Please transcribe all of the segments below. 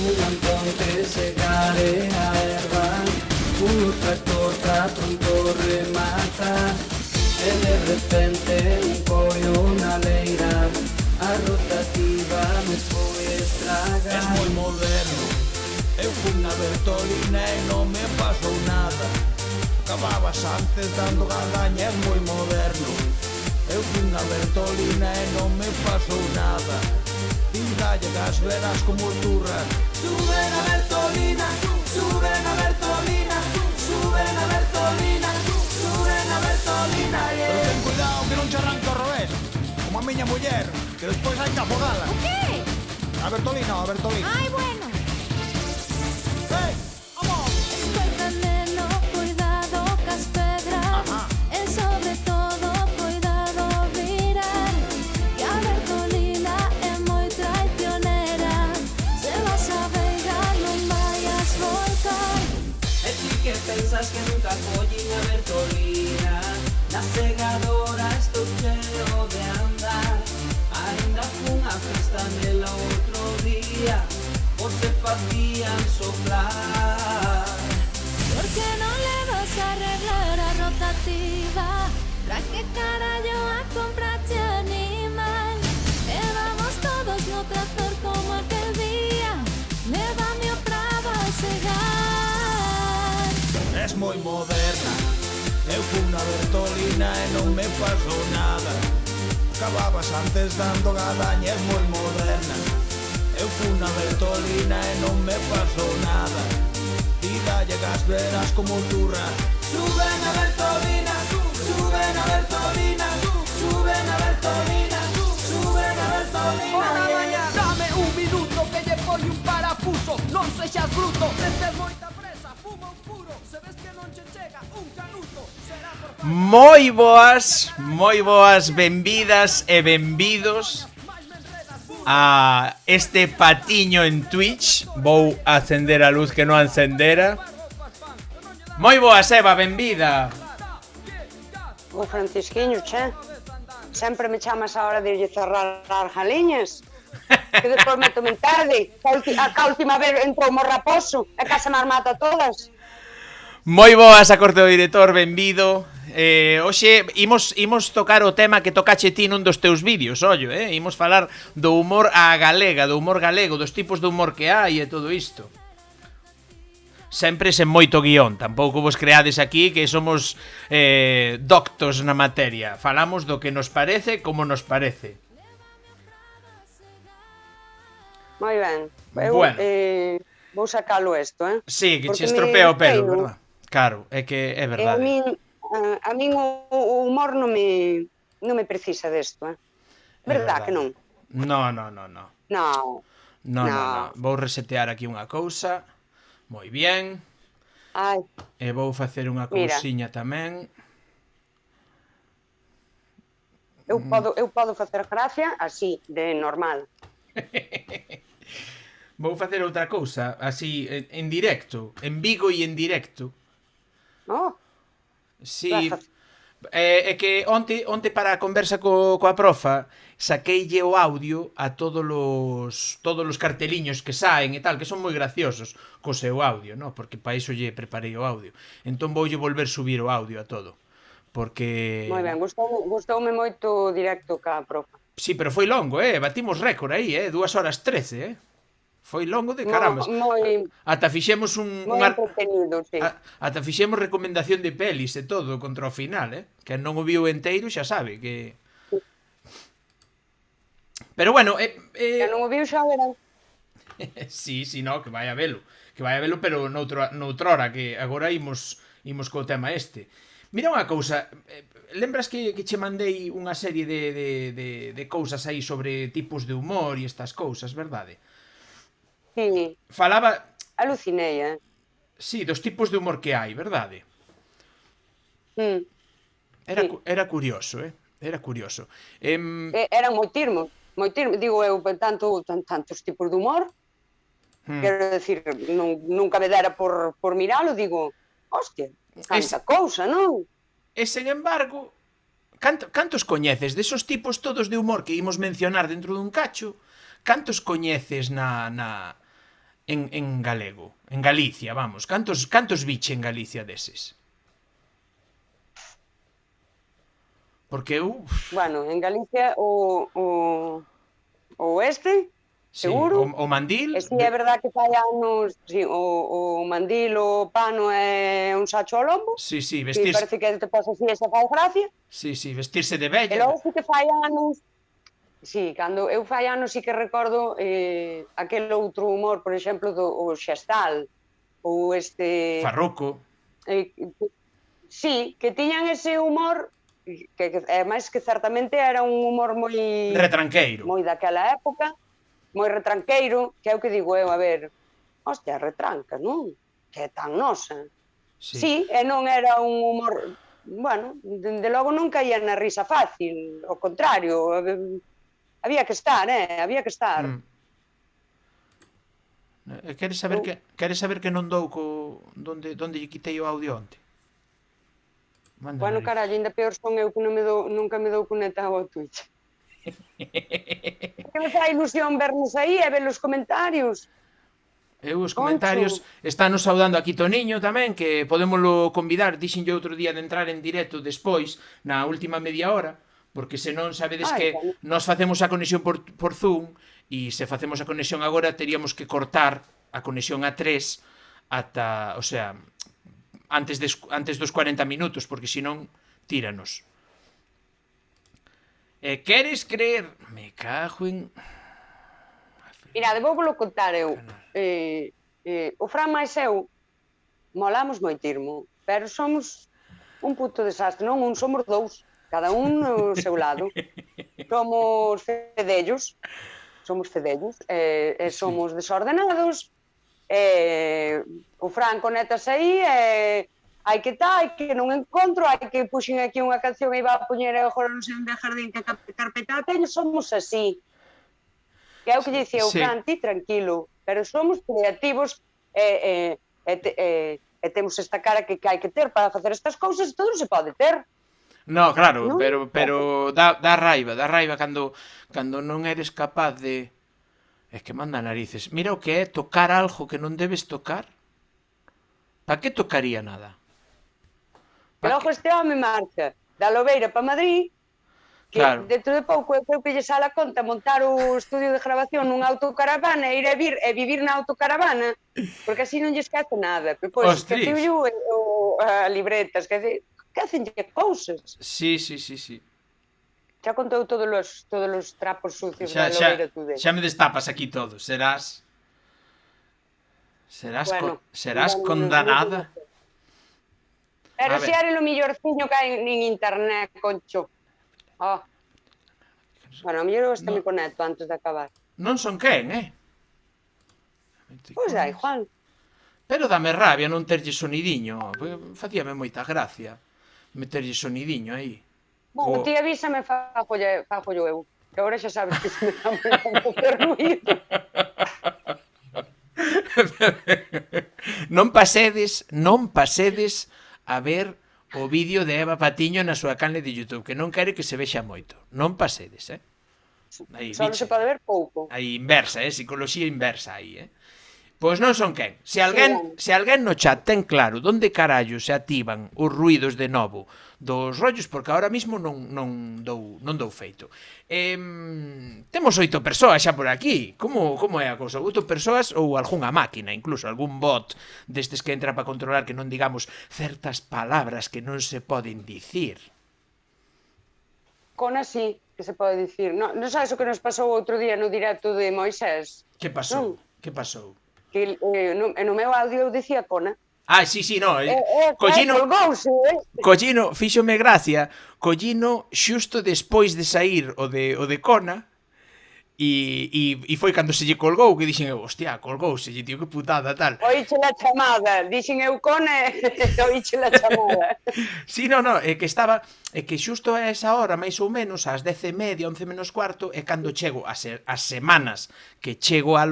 Un antón que se carea erva, un tractor que pronto remata, e de repente un pollo na leira, a rotativa me foi estragar. Es moi moderno, eu fui na Bertolina e non me pasou nada. Acababas antes dando gadaña, es moi moderno. Eu fui na Bertolina e non me pasou nada. E dalle gas veras como turra. Sube na Bertolina, sube na Bertolina, sube na Bertolina, sube na Bertolina, Pero ten cuidado que non che arranca ao revés, como a miña muller, que despois hai que afogala. ¿O qué? A Bertolina, a Bertolina. Ay, bueno. Hey, vamos. Escolta, neno, cuidado cas pedras. Ajá. E sobre todo, cuidado virar. Que a Bertolina é moi traicionera. Se vas a veiga non vayas volcar. e ti que pensas que nunca collín a Bertolina, na segadora estou cheo de andar, ainda fun a festa nela outro día, os se facían soplar. Por que non le vas a arreglar a rotativa? Pra que carallo a comprache animal? E vamos todos no tractor como aquel día. Lévame o prado a segar. Es moi moderna. Eu fui na Bertolina e non me pasou nada. Acababas antes dando gadaña, es moi moderna. Eu fui na Bertolina e non me pasou nada. E dalle gas veras como turra. Sube na Bertolina, sube na Bertolina, sube na Bertolina, sube na Bertolina. Dame un minuto que lle foi un parafuso. Non sexas bruto, se tes moita presa, fuma un puro. Se ves que non che chega un canuto, será por Moi boas, benvidas e benvidos a este patiño en Twitch. Vou acender a luz que non encendera. Moi boas, Eva, benvida. O Francisquiño, che. Sempre me chamas a hora de lle cerrar as galiñas. Que despois me tomen tarde. A última vez entrou mo raposo e case me mata todas. Moi boas a corte do director, benvido. Hoxe imos tocar o tema que tocache ti nun dos teus vídeos, ollo, imos falar do humor á galega, do humor galego, dos tipos de humor que hai e todo isto. Sempre sen moito guión, tampouco vos creades aquí que somos doctos na materia. Falamos do que nos parece como nos parece. Moi ben. Eu Bueno. vou sacalo isto, Sí, que che Porque estropea o pelo, teino. verdad? Claro, é que é E verdade. a min o humor non me precisa desto, Verdad que non? No. Non. No. Vou resetear aquí unha cousa. Moi bien. Ai, E vou facer unha Mira. cousiña tamén. eu podo facer gracia así, de normal. Vou facer outra cousa, así, en directo. En Vigo e en directo. Oh, Sí, Vas é que onte para a conversa coa profa saqueille o audio a todos os carteliños que saen e tal, que son moi graciosos co seu audio, no? Porque para iso lle preparei o audio. Entón voulle volver subir o audio a todo. Porque... moi ben, gustoume moito o directo ca profa. Sí, pero foi longo, batimos récord aí, 2 horas 13, Foi longo de caramba. Moi Ata fixemos entretenido, sí. Ata fixemos recomendación de pelis e todo contra o final, Que non o viu enteiro xa sabe que... Pero bueno, Que non o viu xa verán. sí, no, que vai a velo, pero noutra hora, que agora imos co tema este. Mira unha cousa, lembras que che mandei unha serie de cousas aí sobre tipos de humor e estas cousas, verdade? Sí, Falaba, alucinei, sí, dos tipos de humor que hai, verdade? Sí. Era curioso, Era curioso. Eran moitirmos, digo eu, tantos tipos de humor. Quero decir, nunca me dera por miralo, digo, hostia, canta cousa, non? E sen embargo, cantos coñeces desos tipos todos de humor que imos mencionar dentro dun cacho? Cantos coñeces en galego, en Galicia, vamos. Cantos biche en Galicia deses? Porque eu... Bueno, en Galicia o este, Sí, seguro. o mandil... E si é verdad que fai anos, sí, o mandil, o pano é un sacho ao lombo. Sí, Que vestirse... parece que te pasa así, esa fai gracia. Sí, vestirse de E bella. logo sí que fai anos. Sí, cando eu fai anos sí que recordo aquel outro humor, por exemplo, do o Xestal, ou este... Farruco. Sí, que tiñan ese humor que máis que certamente era un humor moi Retranqueiro. moi daquela época, moi retranqueiro, que é o que digo eu, a ver, hostia, retranca, non? Que é tan nosa. Sí, e non era un humor, bueno, de logo non caía na risa fácil, ao contrario, había que estar, había que estar. Queres saber que non dou donde lle quitei o audio onte? Bueno, carallo, ainda peor son eu que nunca me dou conectado ao Twitch. Que me fai ilusión vernos aí e ver os comentarios. Os comentarios estános saudando aquí Toniño tamén, que podémoslo convidar, dixenlle outro día de entrar en directo despois, na última media hora, porque senón sabedes que nós facemos a conexión por Zoom, e se facemos a conexión agora teríamos que cortar a conexión a 3 ata, o sea, antes dos 40 minutos, porque senón tíranos. Queres creer? Me cago en... Mirade, vou volo contar eu. O Fran máis eu molamos moitirmo, pero somos un puto desastre, non un, somos dous, cada un no seu lado. Somos fedellos, somos desordenados, o Fran conectase aí, hai que non encontro, hai que puxen aquí unha canción e iba a poñer agora non sei onde a jardín que carpeta teño, somos así. Que é o que dicía o Fran, ti tranquilo, pero somos creativos e temos esta cara que hai que ter para facer estas cousas, todo non se pode ter. No, claro, pero dá raiva cando non eres capaz de... É que manda narices. Mira o que é tocar algo que non debes tocar. Pa que tocaría nada? E logo este home marcha da Lobeira para Madrid, que dentro de pouco eu creo que lle sale a conta montar o estudio de grabación nunha autocaravana e ir e vivir na autocaravana, porque así non lle esquece nada. Pois, esqueceu a libretas, que hacenlle cousas. Sí. Xa contou todos os trapos sucios da Lobeira tú dele. Xa me destapas aquí todo. Serás condenada. Pero se era o millorciño que hai en internet, concho. Bueno, a mellor este me conecto antes de acabar. Non son quen, Pois da igual. Pero dame rabia non terlle sonidiño. Facíame moita gracia meterlle sonidiño aí. Bueno, ti avísame, fajo eu. Que agora xa sabes que se me dá moito ruído. Non pasedes a ver o vídeo de Eva Patiño na súa canle de YouTube, que non quere que se vexa moito. Non pasedes, Só se pode ver pouco. Aí inversa, psicología inversa aí, Pois non son quen. Se alguén no chat ten claro onde carallo se activan os ruídos de novo dos rollos, porque ahora mismo non dou feito. Temos 8 persoas xa por aquí. Como é a cousa? 8 persoas ou algunha máquina, incluso algún bot destes que entra para controlar que non digamos certas palabras que non se poden dicir. Con así, que se pode dicir. Non sabes o que nos pasou outro día no directo de Moisés? Que pasou? Que pasou? Que no meu audio eu dicía cona. Sí, no. Collino, fíxome gracia, Collino xusto despois de sair o de Cona, e foi cando se lle colgou que dixen, hostia, colgouse, tío, que putada, tal. Oiche la chamada, dixen eu Cona, oiche la chamada. Sí, no, é que xusto a esa hora, máis ou menos, ás 10:30, 11 menos cuarto, é cando chego, as semanas que chego a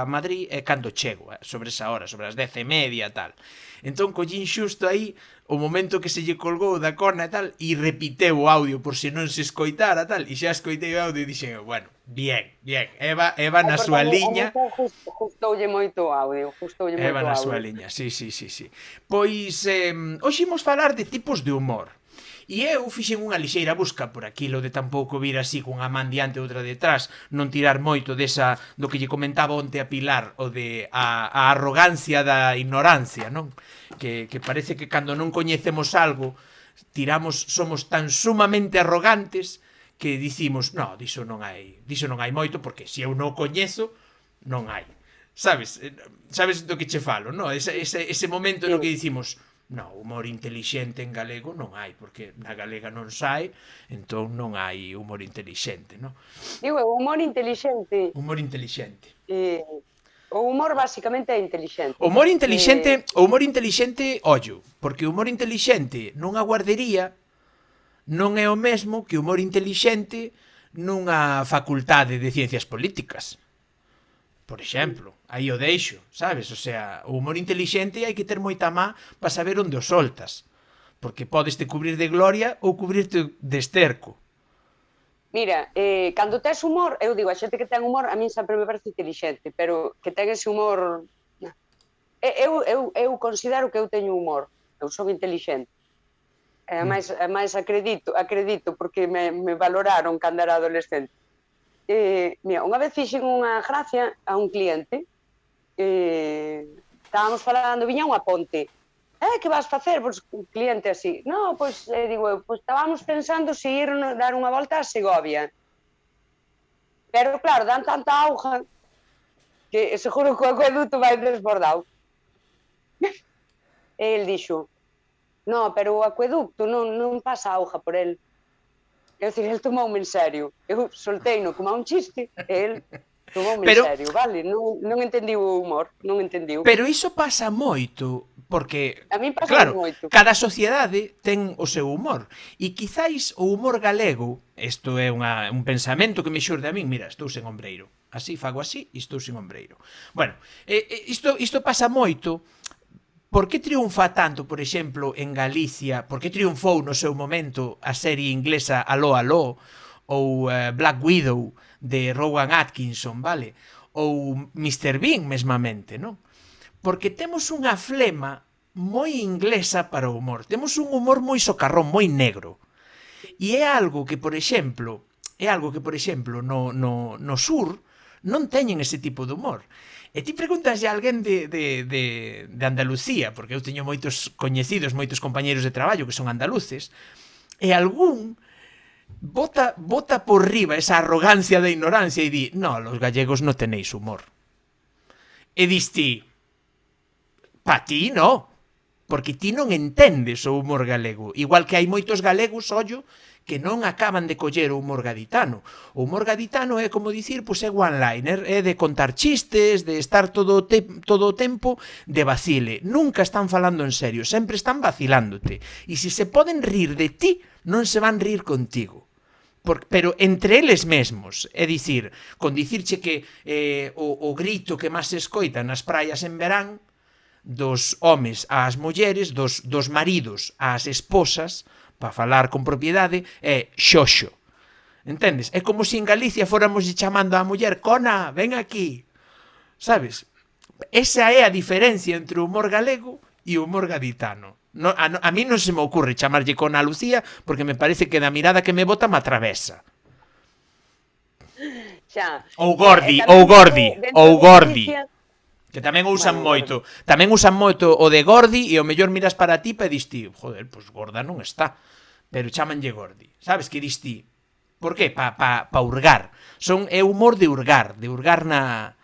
Madrid, é cando chego, sobre esa hora, sobre as 10:30, tal. Entón, collín xusto aí, o momento que se lle colgou da Cona e tal, e repiteu o audio por se non se escoitara, tal, e xa escoitei o audio e dixen, bueno, Bien. Eva na súa liña. Gustoulle moito o audio, Eva na súa liña, sí. Pois, hoxe imos falar de tipos de humor. E eu fixen unha lixeira busca por aquilo de tampouco vir así cunha man diante e outra detrás, non tirar moito desa do que lle comentaba onte a Pilar, o de a arrogancia da ignorancia, non? Que parece que cando non coñecemos algo, somos tan sumamente arrogantes que dicimos, no, diso non hai moito, porque se eu non coñezo, non hai. Sabes do que che falo, no? Ese momento no que dicimos, no, humor intelixente en galego non hai, porque na galega non sai, entón non hai humor intelixente, no? Digo, o humor intelixente. Humor intelixente. O humor basicamente é intelixente. O humor intelixente, ollo, porque o humor intelixente nunha guardería non é o mesmo que o humor intelixente nunha facultade de ciencias políticas. Por exemplo, aí o deixo, sabes? O sea, o humor intelixente hai que ter moita má para saber onde o soltas. Porque podes te cubrir de gloria ou cubrirte de esterco. Mira, cando tes humor, eu digo, a xente que ten humor a min sempre me parece intelixente, pero que ten ese humor... Eu considero que eu teño humor, eu son intelixente. E máis acredito, porque me valoraron cando era adolescente. Mira, unha vez fixen unha gracia a un cliente, estábamos falando, viña unha ponte, que vas facer? Pois un cliente así, no, pois, digo, pois estábamos pensando se ir dar unha volta a Segovia, pero claro, dan tanta auga que seguro que o acueduto vai desbordado. E el dixo, no, pero o acueducto non pasa auga por el. É dicir, el tomoume en serio. Eu solteino como a un chiste, el tomoume en serio, vale? Non entendiu o humor, non entendiu. Pero iso pasa moito, porque, a mí pasa claro, moito. Cada sociedade ten o seu humor. E quizáis o humor galego, isto é un pensamento que me xurde a min, mira, estou sen ombreiro. Así, fago así, e estou sen ombreiro. Bueno, isto pasa moito. Por que triunfa tanto, por exemplo, en Galicia, por que triunfou no seu momento a serie inglesa Aló, Aló, ou Black Widow de Rowan Atkinson, vale? Ou Mr. Bean mesmamente, non? Porque temos unha flema moi inglesa para o humor. Temos un humor moi socarrón, moi negro. E é algo que, por exemplo, no sur non teñen ese tipo de humor. E ti preguntas a alguén de Andalucía, porque eu teño moitos coñecidos, moitos compañeros de traballo que son andaluces, e algún bota por riba esa arrogancia da ignorancia e di, no, los gallegos non tenéis humor. E dis ti, pa ti no, porque ti non entendes o humor galego. Igual que hai moitos galegos, ollo, que non acaban de coller o humor gaditano. O humor gaditano é, como dicir, pois é one-liner, é de contar chistes, de estar todo o tempo de vacile. Nunca están falando en serio, sempre están vacilándote. E se se poden rir de ti, non se van rir contigo. Pero entre eles mesmos, é dicir, con dicirche que o grito que máis se escoita nas praias en verán, dos homes ás mulleres, dos maridos ás esposas, para falar con propiedade, é xoxo. Entendes? É como se en Galicia fóramos chamando á muller, Cona, ven aquí. Sabes? Esa é a diferencia entre o humor galego e o humor gaditano. A mí non se me ocurre chamarlle Cona a Lucía, porque me parece que da mirada que me bota me atravesa. Ou Gordi. Que tamén usan moito. Tamén usan moito o de Gordi e o mellor miras para ti e dis ti, joder, pois gorda non está. Pero chamanlle Gordi. Sabes que dis ti? Por que? Pa hurgar. É humor de hurgar na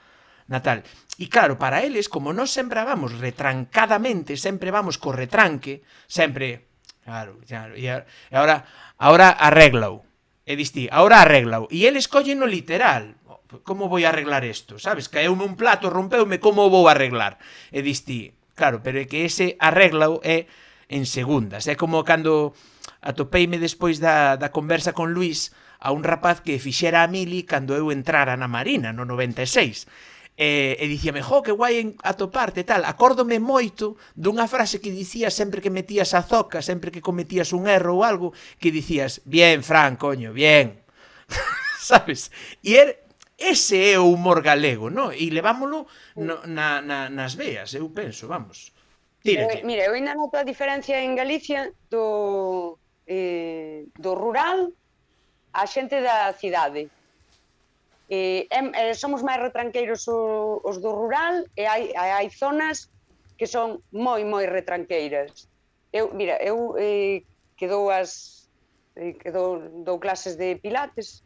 tal. E claro, para eles, como nós sempre vamos retrancadamente, sempre vamos co retranque, sempre, claro, e ahora arréglao. E dis ti, ahora arréglao. E eles collen no literal. Como voi arreglar isto? Sabes? Caeume un plato, rompeume, como vou arreglar? E dis ti, claro, pero é que ese arréglao é en segundas. É como cando atopeime despois da conversa con Luís a un rapaz que fixera a mili cando eu entrara na Marina, no 96. E dicíame, que guai atoparte, tal. Acórdome moito dunha frase que dicías sempre que metías a zoca, sempre que cometías un erro ou algo, que dicías, bien, Fran, coño, bien. sabes? E ese é o humor galego, no? E levámolo nas veas, eu penso, vamos. Tírate. Mira, eu ainda noto a diferencia en Galicia do rural á xente da cidade. Somos máis retranqueiros os do rural e hai zonas que son moi retranqueiras. Eu dou clases de pilates.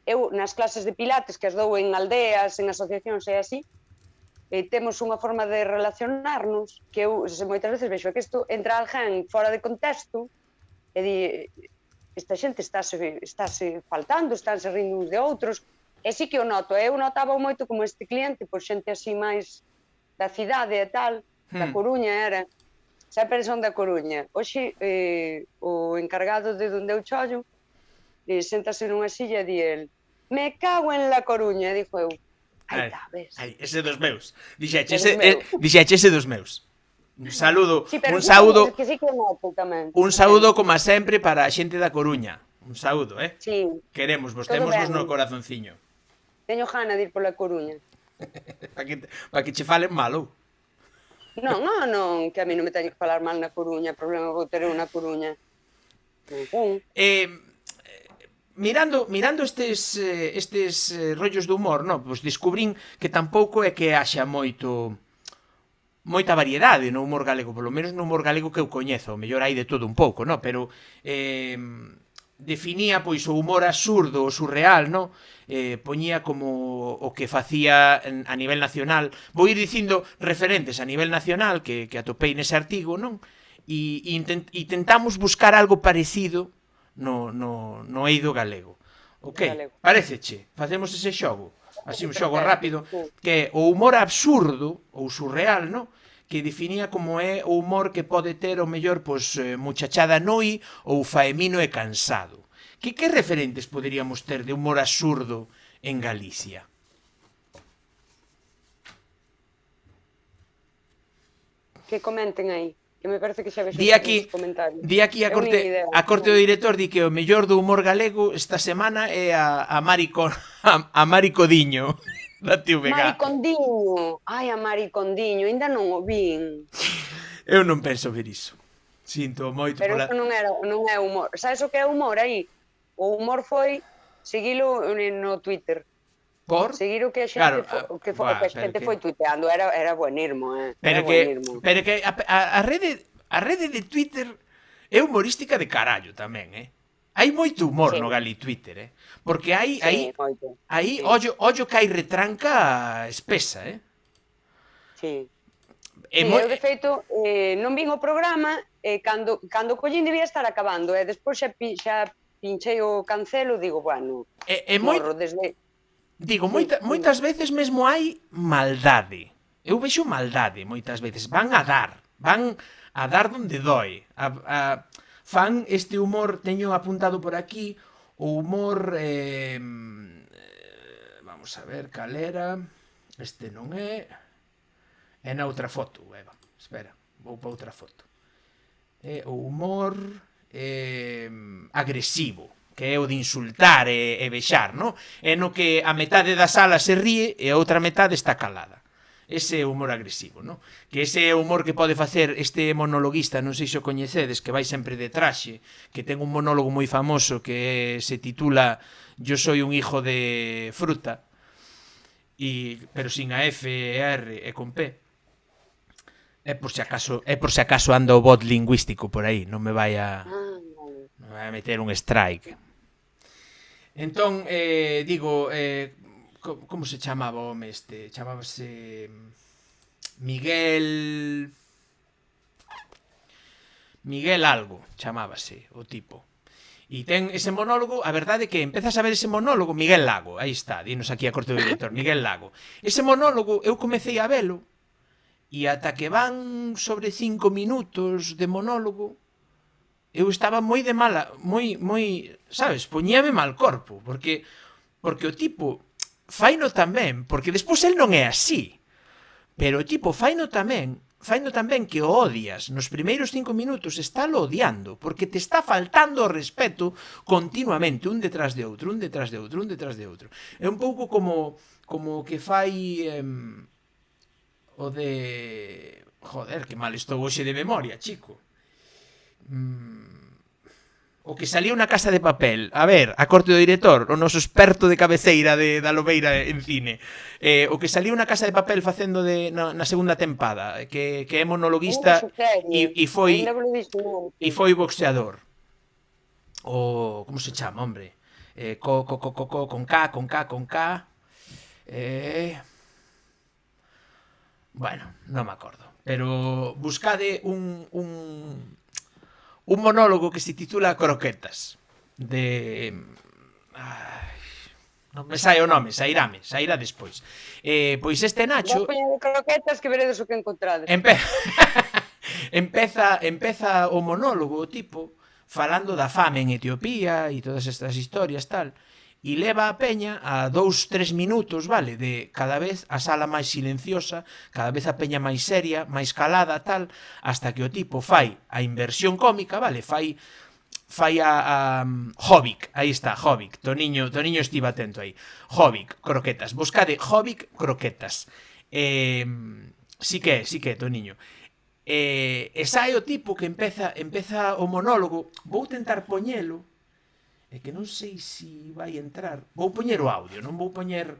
Eu nas clases de pilates que as dou en aldeas, en asociacións e así, temos unha forma de relacionarnos que eu moitas veces vexo que isto entra alguén fora de contexto e di, esta xente estáse faltando, estánse rindo uns de outros, e sí que o noto. Eu notaba moito como este cliente, pois xente así máis da cidade e tal, da Coruña era, sempre son da Coruña. Hoxe o encargado de onde eu chollo séntase nunha silla e di el, me cago en la Coruña, e dixo eu, aí está, ves? Ese dos meus. Dixeche ese dos meus. Un saúdo, sí, pero un saúdo, que sí que noto tamén. un saúdo como sempre para a xente da Coruña. Un saúdo, Sí. Queremos vos, Todo temos vos ben. no corazonciño. Teño gana de ir pola Coruña. Para que che falen malo. Non, que a mí non me teño que falar mal na Coruña, problema vou ter eu na Coruña. Mirando estes rollos do humor, no, pois descubrín que tampouco é que haxa moita variedade no humor galego, polo menos no humor galego que eu coñezo, o mellor hai de todo un pouco, no, pero definía pois o humor absurdo, o surreal, no? Poñía como o que facía a nivel nacional. Vou ir dicindo referentes a nivel nacional que atopei nese artigo, non? E intentamos buscar algo parecido no eido galego. Ok, paréceche? Facemos ese xogo? Así un xogo rápido, que é o humor absurdo ou surreal, no? Que definía como é o humor que pode ter o mellor, pois, muchachada noi ou faemino e cansado. Que referentes poderíamos ter de humor absurdo en Galicia? Que comenten aí, que me parece que xa vexo Di aquí a corte do director di que o mellor do humor galego esta semana é a Mari Codiño. Date o Mari Condiño. Ai, a Mari Condiño, ainda non o vin. Eu non penso ver iso. Sinto moito pero pola... non é humor. Sabes o que é humor aí? O humor foi seguilo no Twitter. Por? Seguir o que a xente a xente foi tuiteando, era buenirmo, Pero que a rede de Twitter é humorística de carallo tamén, Hai moito humor no Gali Twitter, Porque aí ollo que hai retranca espesa, Sí. Eu, de feito, non vin o programa cando collín debía estar acabando, e despois xa pinchei o cancelo, digo, bueno, morro desde... Digo, moitas veces mesmo hai maldade. Eu vexo maldade moitas veces. Van a dar donde doi. Fan este humor, teño apuntado por aquí, o humor... vamos a ver, calera... Este non é... É na outra foto, Eva. Espera, vou para outra foto. É o humor agresivo, que é o de insultar e vexar, no? É no que a metade da sala se ríe e a outra metade está calada. Ese é o humor agresivo, no? Que ese é o humor que pode facer este monologuista, non sei se o coñecedes, que vai sempre de traxe, que ten un monólogo moi famoso que se titula Yo soy un hijo de fruta, pero sin a F, R e con P. É por se acaso anda o bot lingüístico por aí, non me vai a meter un strike. Entón, digo, como se chamaba o home este? Chamábase Miguel algo, chamábase o tipo. E ten ese monólogo, a verdade é que empezas a ver ese monólogo, Miguel Lago, aí está, dinos aquí a corte do director, Miguel Lago. Ese monólogo eu comecei a velo, e ata que van sobre 5 minutos de monólogo, eu estaba moi de mala, moi, sabes, poñíame mal corpo, porque o tipo faino tamén, porque despois el non é así, pero o tipo faino tamén, faino tamén que o odias. Nos primeiros 5 minutos está lo odiando, porque te está faltando o respeto continuamente, un detrás de outro, un detrás de outro, un detrás de outro. É un pouco como que fai o de... Joder, que mal estou hoxe de memoria, chico. O que salía unha Casa de Papel. A ver, a corte do director, o noso experto de cabeceira da Lobeira en cine. O que salía unha Casa de Papel facendo na segunda tempada, que é monologuista e foi boxeador. O como se chama, hombre? Con K. Bueno, non me acordo. Pero buscade un monólogo que se titula Croquetas de... non me sai o nome, sairá despois. Pois este Nacho... Vou poñer de croquetas que veredes o que encontrades. Empeza o monólogo, o tipo, falando da fame en Etiopía e todas estas historias, tal, e leva a peña a 2-3 minutos, vale, de cada vez a sala máis silenciosa, cada vez a peña máis seria, máis calada, tal, hasta que o tipo fai a inversión cómica, vale, fai a Jobbik, aí está, Jobbik, Toniño estive atento aí, Jobbik, croquetas, buscade Jobbik, croquetas, sí que é, Toniño. E sae o tipo que empeza o monólogo, vou tentar poñelo, é que non sei se vai entrar. Vou poñer o audio, non vou poñer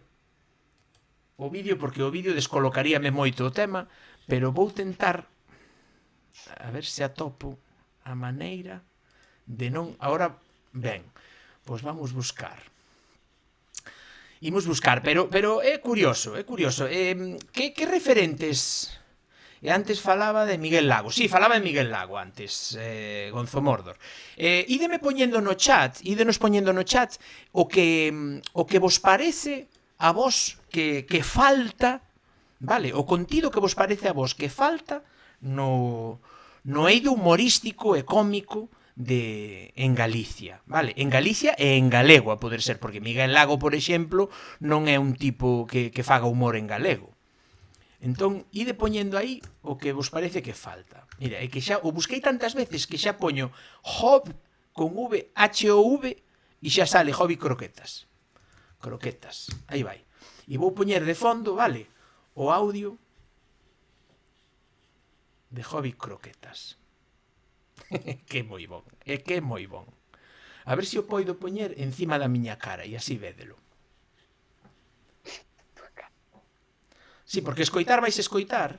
o vídeo, porque o vídeo descolocaríame moito o tema, pero vou tentar a ver se atopo a maneira de non... Ahora, ben, pois vamos buscar. Imos buscar, pero é curioso, que referentes... E antes falaba de Miguel Lago. Sí, falaba de Miguel Lago antes, Gonzo Mordor. Ídenos poñendo no chat o que vos parece a vos que falta, vale, o contido que vos parece a vos que falta no eido humorístico e cómico en Galicia, vale? En Galicia e en galego, a poder ser, porque Miguel Lago, por exemplo, non é un tipo que faga humor en galego. Entón, ide poñendo aí o que vos parece que falta. Mira, é que xa o busquei tantas veces que xa poño Job con V, H-O-V, e xa sale Jobbik croquetas. Croquetas, aí vai. E vou poñer de fondo, vale, o audio de Jobbik croquetas. Que moi bon, que moi bon. A ver se o poido poñer encima da miña cara e así védelo. Sí, porque escoitar vais escoitar.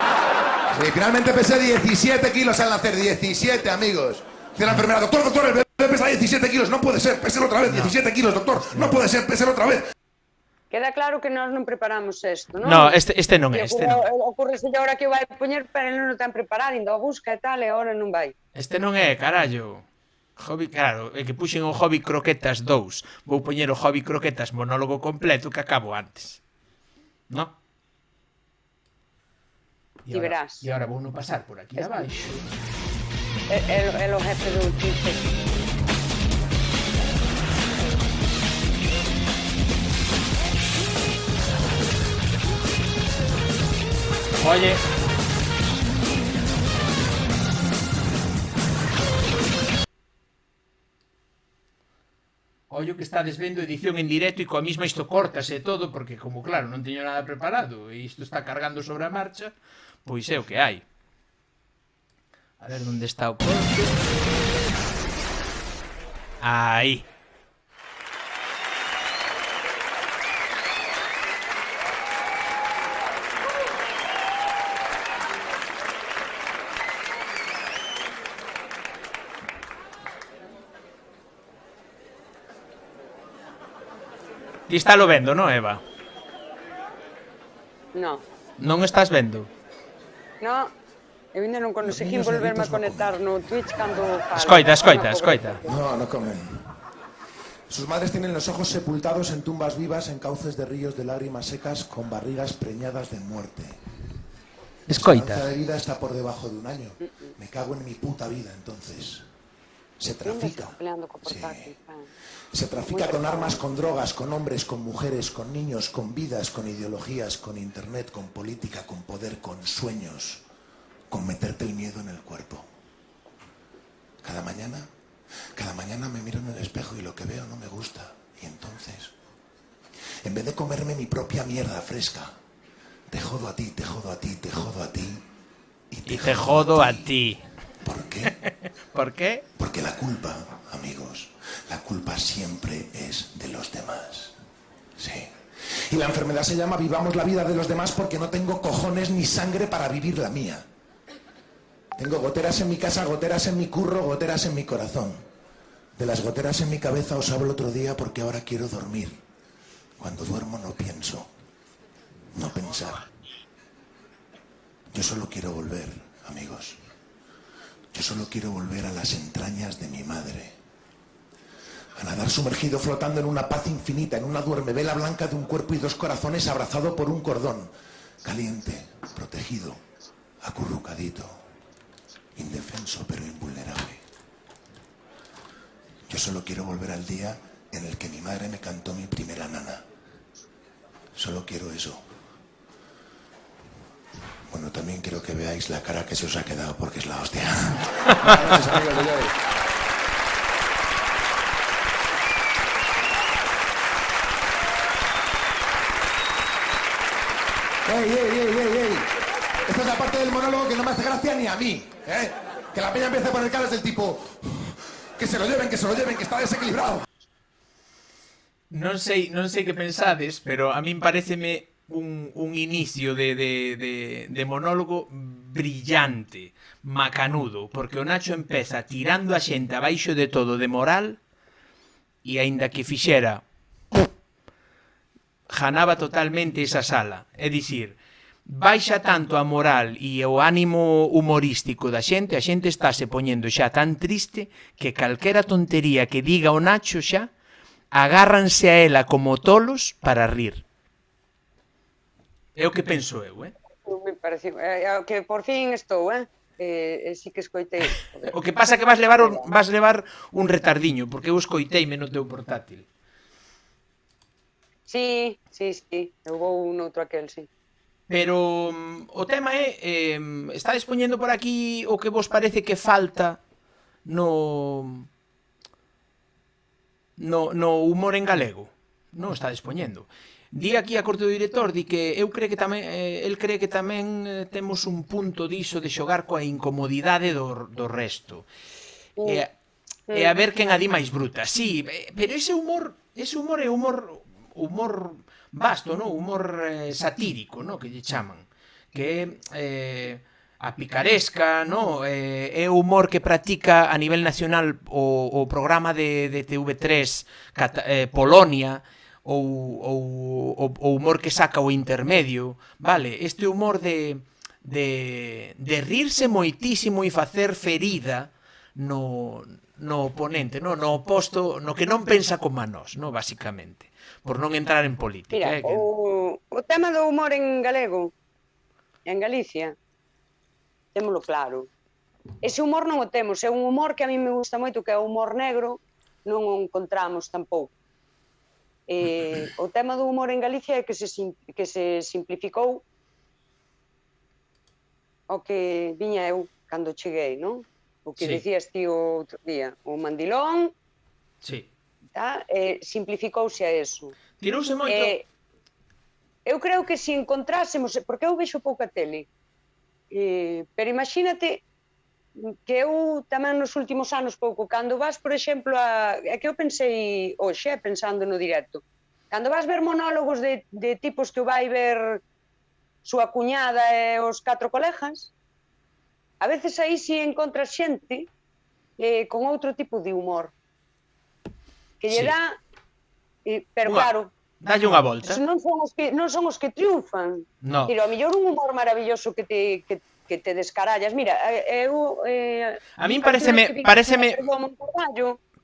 Sí, finalmente pesé 17 kilos al nacer, 17, amigos. Dice la enfermera, doctor, el bebé pesa 17 kilos, no puede ser, péselo otra vez, 17 kilos, doctor, no puede ser, péselo otra vez. Queda claro que nós non preparamos isto, non? No, este non é, Ocurrese ahora que o vai poñer, pero non o ten preparado, ainda o busca e tal, e agora non vai. Este non é, carallo. Jobbik, claro, é que puxen o Jobbik croquetas 2. Vou poñer o Jobbik croquetas monólogo completo que acabo antes. No? E verás. E agora vou non pasar por aquí abaixo. É o jefe do Twitter. Oye. Ollo que estades vendo edición en directo e coa mesma isto cortase e todo, porque como claro, non teño nada preparado e isto está cargando sobre a marcha, pois é o que hai. A ver onde está o corte. Aí. Ti estalo vendo, non, Eva? No. Non estás vendo? No, eu ainda non conseguín volverme a conectar no Twitch cando falo. Escoita. No comen. Sus madres tienen los ojos sepultados en tumbas vivas, en cauces de ríos de lágrimas secas, con barrigas preñadas de muerte. Escoita. La esperanza de vida está por debajo de 1 año. Me cago en mi puta vida, entonces. Se trafica. Peleando co Sí. portátil. Se trafica con armas, con drogas, con hombres, con mujeres, con niños, con vidas, con ideologías, con internet, con política, con poder, con sueños, con meterte el miedo en el cuerpo. Cada mañana me miro en el espejo y lo que veo no me gusta. Y entonces, en vez de comerme mi propia mierda fresca, te jodo a ti, te jodo a ti, te jodo a ti. Y te jodo a ti. ¿Por qué? ¿Por qué? Porque la culpa, amigos, la culpa siempre es de los demás. Sí. Y la enfermedad se llama vivamos la vida de los demás porque no tengo cojones ni sangre para vivir la mía. Tengo goteras en mi casa, goteras en mi curro, goteras en mi corazón. De las goteras en mi cabeza os hablo otro día porque ahora quiero dormir. Cuando duermo no pienso. No pensar. Yo solo quiero volver, amigos. Yo solo quiero volver a las entrañas de mi madre. A nadar sumergido flotando en una paz infinita, en una duermevela blanca de un cuerpo y dos corazones abrazado por un cordón. Caliente, protegido, acurrucadito, indefenso pero invulnerable. Yo solo quiero volver al día en el que mi madre me cantó mi primera nana. Solo quiero eso. Bueno, también quiero que veáis la cara que se os ha quedado porque es la hostia. Buenas noches, amigos de Joy. ¡Ey! Esta es la parte del monólogo que no me hace gracia ni a mí, ¿eh? Que la peña empieza a poner caras del tipo que se lo lleven, que está desequilibrado. Non sei que pensades, pero a min pareceme un inicio de monólogo brillante, macanudo, porque o Nacho empeza tirando a xente abaixo de todo de moral e aínda que fixera janaba totalmente esa sala. É dicir, baixa tanto a moral e o ánimo humorístico da xente, a xente estáse poñendo xa tan triste que calquera tontería que diga o Nacho xa agárranse a ela como tolos para rir. É o que penso eu, Me pareceu, que por fin estou, sí que escoitei. O que pasa é que vas levar un retardiño, porque eu escoiteime no teu portátil. Sí, eu vou noutro aquel, sí. Pero o tema é, está expoñendo por aquí o que vos parece que falta no humor en galego. Non está expoñendo. Di aquí a corte do director, di que el cree que tamén temos un punto diso de xogar coa incomodidade do resto. E a ver quen a di máis bruta. Sí, pero ese humor é humor vasto, no? Humor satírico, no? Que lle chaman, que é a picaresca, no? É o humor que practica a nivel nacional o programa de TV3 Polonia, ou humor que saca o intermedio, vale? Este humor de rirse moitísimo e facer ferida no oponente, no oposto, no que non pensa como a nós, no? Basicamente, por non entrar en política. Mira, o tema do humor en galego, en Galicia, témolo claro. Ese humor non o temos, é un humor que a mí me gusta moito, que é o humor negro, non o encontramos tampouco. O tema do humor en Galicia é que se simplificou o que viña eu cando cheguei, non? O que dicías ti o outro día, o mandilón, simplificouse a eso. Tirouse moito. Eu creo que se encontrásemos, porque eu vexo pouca tele, pero imagínate que eu tamén nos últimos anos pouco, cando vas, por exemplo, é que eu pensei hoxe, pensando no directo, cando vas ver monólogos de tipos que vai ver súa cuñada e os 4 colegas, a veces aí si encontras xente con outro tipo de humor, que lle dá, pero claro, dalle unha volta. Non son os que triunfan. No. Pero a mellor un humor maravilloso que te descarallas. Mira, a min pareceme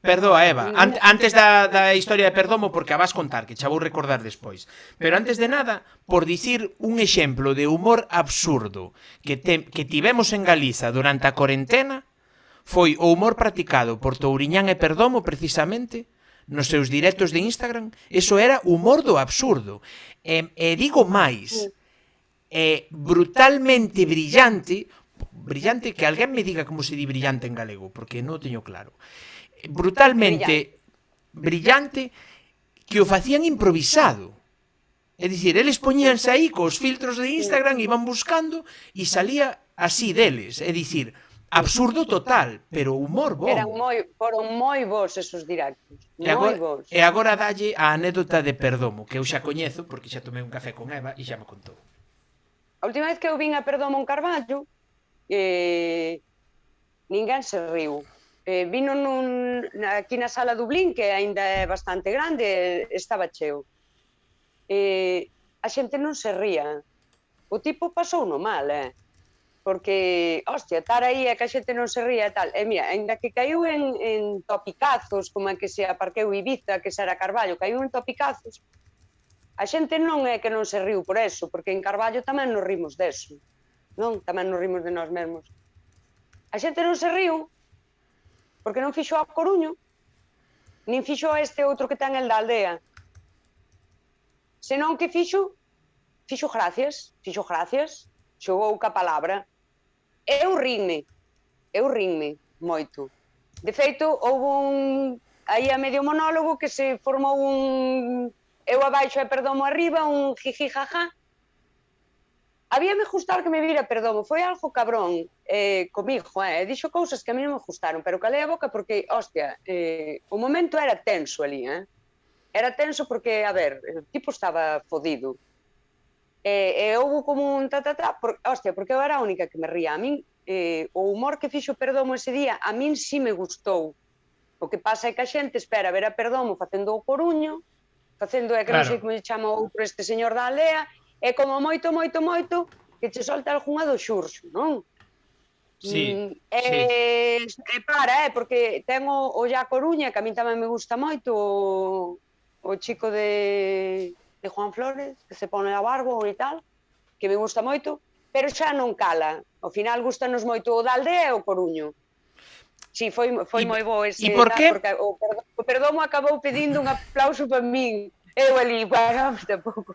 Perdoa, Eva, antes da historia de Perdomo, porque a vas contar, que xa vou recordar despois. Pero antes de nada, por dicir un exemplo de humor absurdo que tivemos en Galiza durante a corentena, foi o humor practicado por Touriñán e Perdomo, precisamente, nos seus directos de Instagram. Eso era humor do absurdo. E digo máis, é brutalmente brillante, que alguén me diga como se di brillante en galego, porque non o teño claro. Brutalmente brillante, que o facían improvisado. É dicir, eles poñíanse aí cos filtros de Instagram, iban buscando e salía así deles. É dicir, absurdo total, pero humor bo. Foron moi bons esos directos. E agora dalle a anécdota de Perdomo, que eu xa coñezo, porque xa tomei un café con Eva e xa me contou. A última vez que eu vin a Perdomo en Carballo, ninguén se riu. Vino aquí na sala Dublín, que aínda é bastante grande, estaba cheo. A xente non se ría. O tipo pasou no mal, porque, hostia, estar aí e que a xente non se ría e tal. E mira, ainda que caiu en topicazos, como é que se aparqueu Ibiza, que se era Carballo, caiu en topicazos, a xente non é que non se riu por eso, porque en Carballo tamén nos rimos deso, non? Tamén nos rimos de nós mesmos. A xente non se riu porque non fixo a Coruño, nin fixo este outro que ten el da aldea. Senón que fixo gracias, xogou ca palabra. Eu rinme moito. De feito, houve aí a medio monólogo que se formou eu abaixo e Perdomo arriba, un jiji jaja. Habíame gustar que me vira Perdomo, foi algo cabrón comigo, dixo cousas que a mí non me gustaron, pero calei a boca porque, hostia, o momento era tenso ali, Era tenso porque, a ver, o tipo estaba fodido. E houve como un hostia, porque eu era a única que me ría. A min, o humor que fixo Perdomo ese día, a min sí me gustou. O que pasa é que a xente espera ver a Perdomo facendo o Coruño, facendo, que non sei como se chama outro este señor da aldea, e como moito, que che solta algunha do xurxo, non? Sí, porque ten o Ya Coruña, que a min tamén me gusta moito, o chico de Juan Flores, que se pone a barbo e tal, que me gusta moito, pero xa non cala. Ao final gustanos moito o da aldea e o Coruño. Si, foi moi bo ese. E por qué? Porque o Perdomo acabou pedindo un aplauso para min. Eu ali, bueno, tampouco.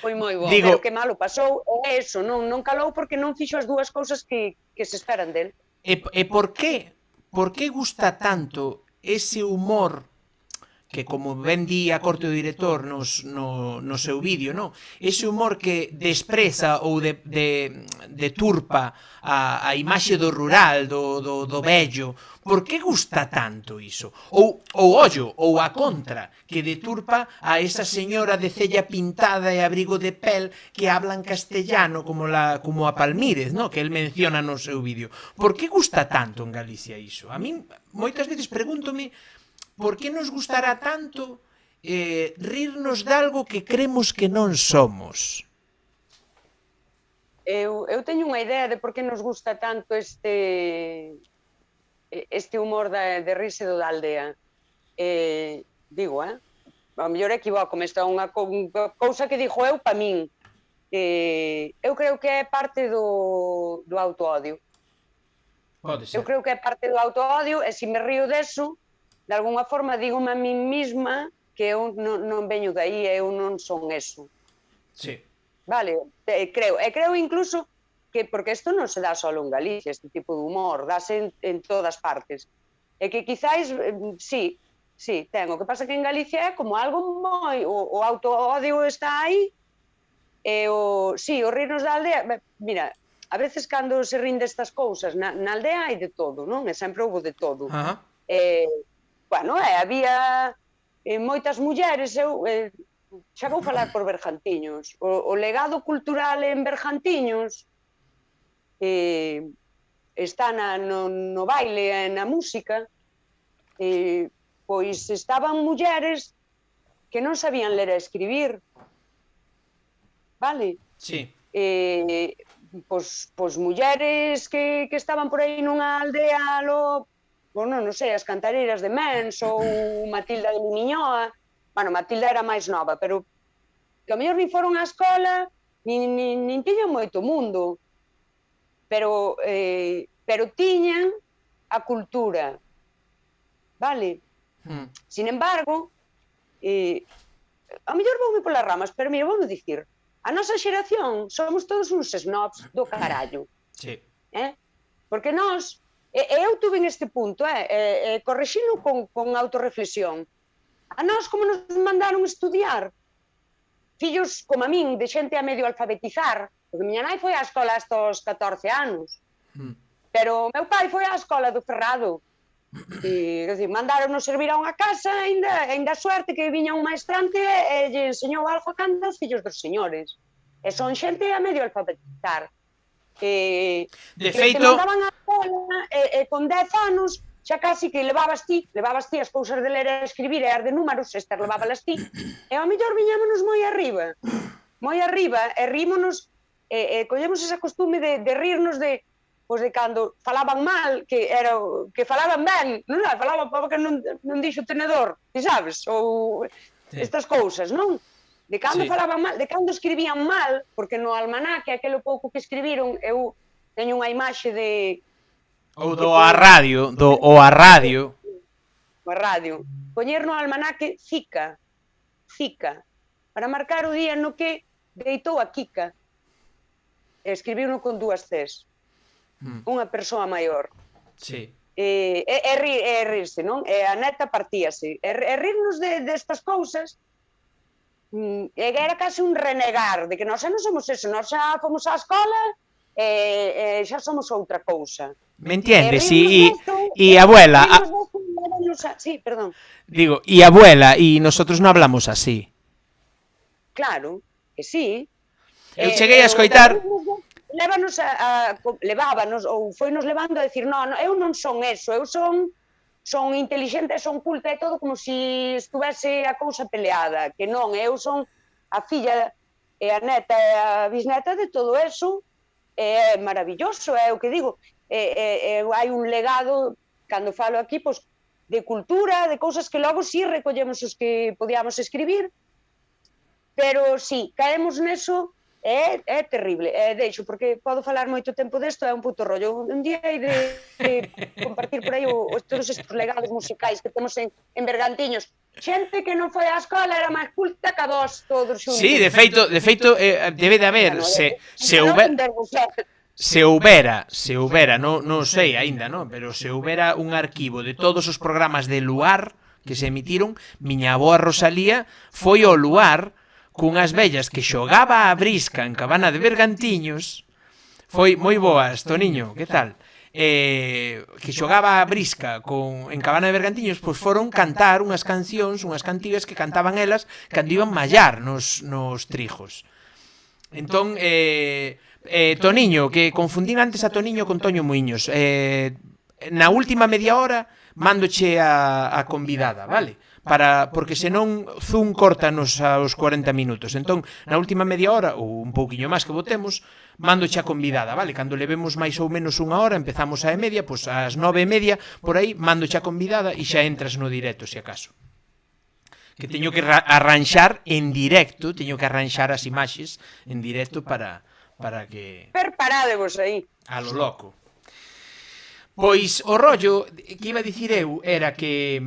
Foi moi bo, pero que malo pasou é eso, non calou porque non fixo as dúas cousas que se esperan del. E por qué gusta tanto ese humor que, como ben di a corte do director no seu vídeo, no? Ese humor que despreza ou deturpa a imaxe do rural, do vello. Por que gusta tanto iso? Ou a contra, que deturpa a esa señora de cella pintada e abrigo de pel que habla en castellano como a Palmírez, no? Que el menciona no seu vídeo. Por que gusta tanto en Galicia iso? A min moitas veces pregúntome por que nos gustará tanto rirnos de algo que cremos que non somos. Eu teño unha idea de por que nos gusta tanto este humor de rise do da aldea. Digo, a mellor equivocome, esta é unha cousa que dixo eu pa min. Eu creo que é parte do autoodio. Pode ser. Eu creo que é parte do autoodio e se me río deso, de alguna forma dígome a mí misma que eu non veño daí, eu non son eso. Sí. Vale, creo incluso que, porque isto non se dá só en Galicia, este tipo de humor, dáse en todas partes. E que quizáis, sí, ten. O que pasa que en Galicia é como algo moi... O autoodio está aí, e o rirnos da aldea... Mira, a veces cando se rin destas cousas, na aldea hai de todo, non? E sempre houve de todo. Bueno, había moitas mulleres, xa vou falar por Bergantiños, o legado cultural en Bergantiños está no baile e na música, pois estaban mulleres que non sabían ler e escribir, vale? Sí. Pois mulleres que estaban por aí nunha aldea non sei, as cantareiras de Mens ou Matilda de Limiñoa. Bueno, Matilda era máis nova, pero que a mellor nin foron á escola, nin tiñan moito mundo. Pero tiñan a cultura, vale? Sin embargo, a mellor voume polas ramas, pero mira, voume dicir, a nosa xeración somos todos uns snobs do carallo. Sí. Porque nós, eu tuve neste punto, correxino con autorreflexión. A nós, como nos mandaron estudiar, fillos como a min, de xente a medio alfabetizar, porque miña nai foi á escola hasta os 14 anos, pero meu pai foi á escola do Ferrado, e mandaron-nos servir a unha casa, ainda a suerte que viña un maestrante e lle enseñou algo a cando aos fillos dos señores. E son xente a medio alfabetizar. De feito... Que mandaban á escola, con 10 anos, xa casi que levabas ti as cousas de ler e escribir e as de números, estas levábalas ti, e ao mellor viñámonos moi arriba, e rímonos, collemos esa costume de rirnos de cando falaban mal, que falaban ben, non é? Falaban porque non dixo o tenedor, ti sabes, ou estas cousas, non? De cando falaban mal, de cando escribían mal, porque no almanaque, aquelo pouco que escribiron, eu teño unha imaxe de... Ou a radio. A radio. Poñer no almanaque Cica, para marcar o día no que deitou a Kika. Escribiu con 2 Cs. Unha persoa maior. Sí. E rirse, non? E a neta partíase. E rirnos destas cousas, era case un renegar, de que nós xa non somos eso, nós xa fomos á escola e xa somos outra cousa. Me entiendes? Y abuela... Sí, perdón. Digo, y abuela, y nosotros no hablamos así. Claro, que sí. Eu cheguei a escoitar... Levábanos, ou foinos levando a decir, non, eu non son eso, eu son inteligente, son culta e todo como se estuvese a cousa peleada, que non, eu son a filla e a neta e a bisneta de todo eso, é maravilloso, é o que digo. Hai un legado, cando falo aquí, de cultura, de cousas que logo sí recollemos os que podíamos escribir, pero sí, caemos neso, é terrible, deixo, porque podo falar moito tempo desto, é un puto rollo. Un día hai de compartir por aí todos estes legados musicais que temos en Bergantiños. Xente que non foi á escola era máis culta que a vos todos xuntos. Sí, de feito, debe de haber, se houbera, non sei aínda, non? Pero se houbera un arquivo de todos os programas de Luar que se emitiron, miña avoa Rosalía foi ao Luar cunhas vellas que xogaba a brisca en Cabana de Bergantiños. Foi moi boas, Toniño, que tal? Que xogaba a brisca en Cabana de Bergantiños, pois foron cantar unhas cancións, unhas cantigas que cantaban elas cando iban mallar nos trijos. Entón, Toniño, que confundín antes a Toniño con Toño Muiños, na última media hora mándoche a convidada, vale? Porque senón Zoom córtanos aos 40 minutos. Entón, na última media hora, ou un pouquiño máis que botemos, mándoche a convidada, vale? Cando levemos máis ou menos unha hora, empezamos a media, pois ás 9:30, por aí, mándoche a convidada e xa entras no directo, se acaso. Que teño que arranxar en directo, teño que arranxar as imaxes en directo para que... Preparadevos aí. A lo loco. Pois o rollo que iba a dicir eu era que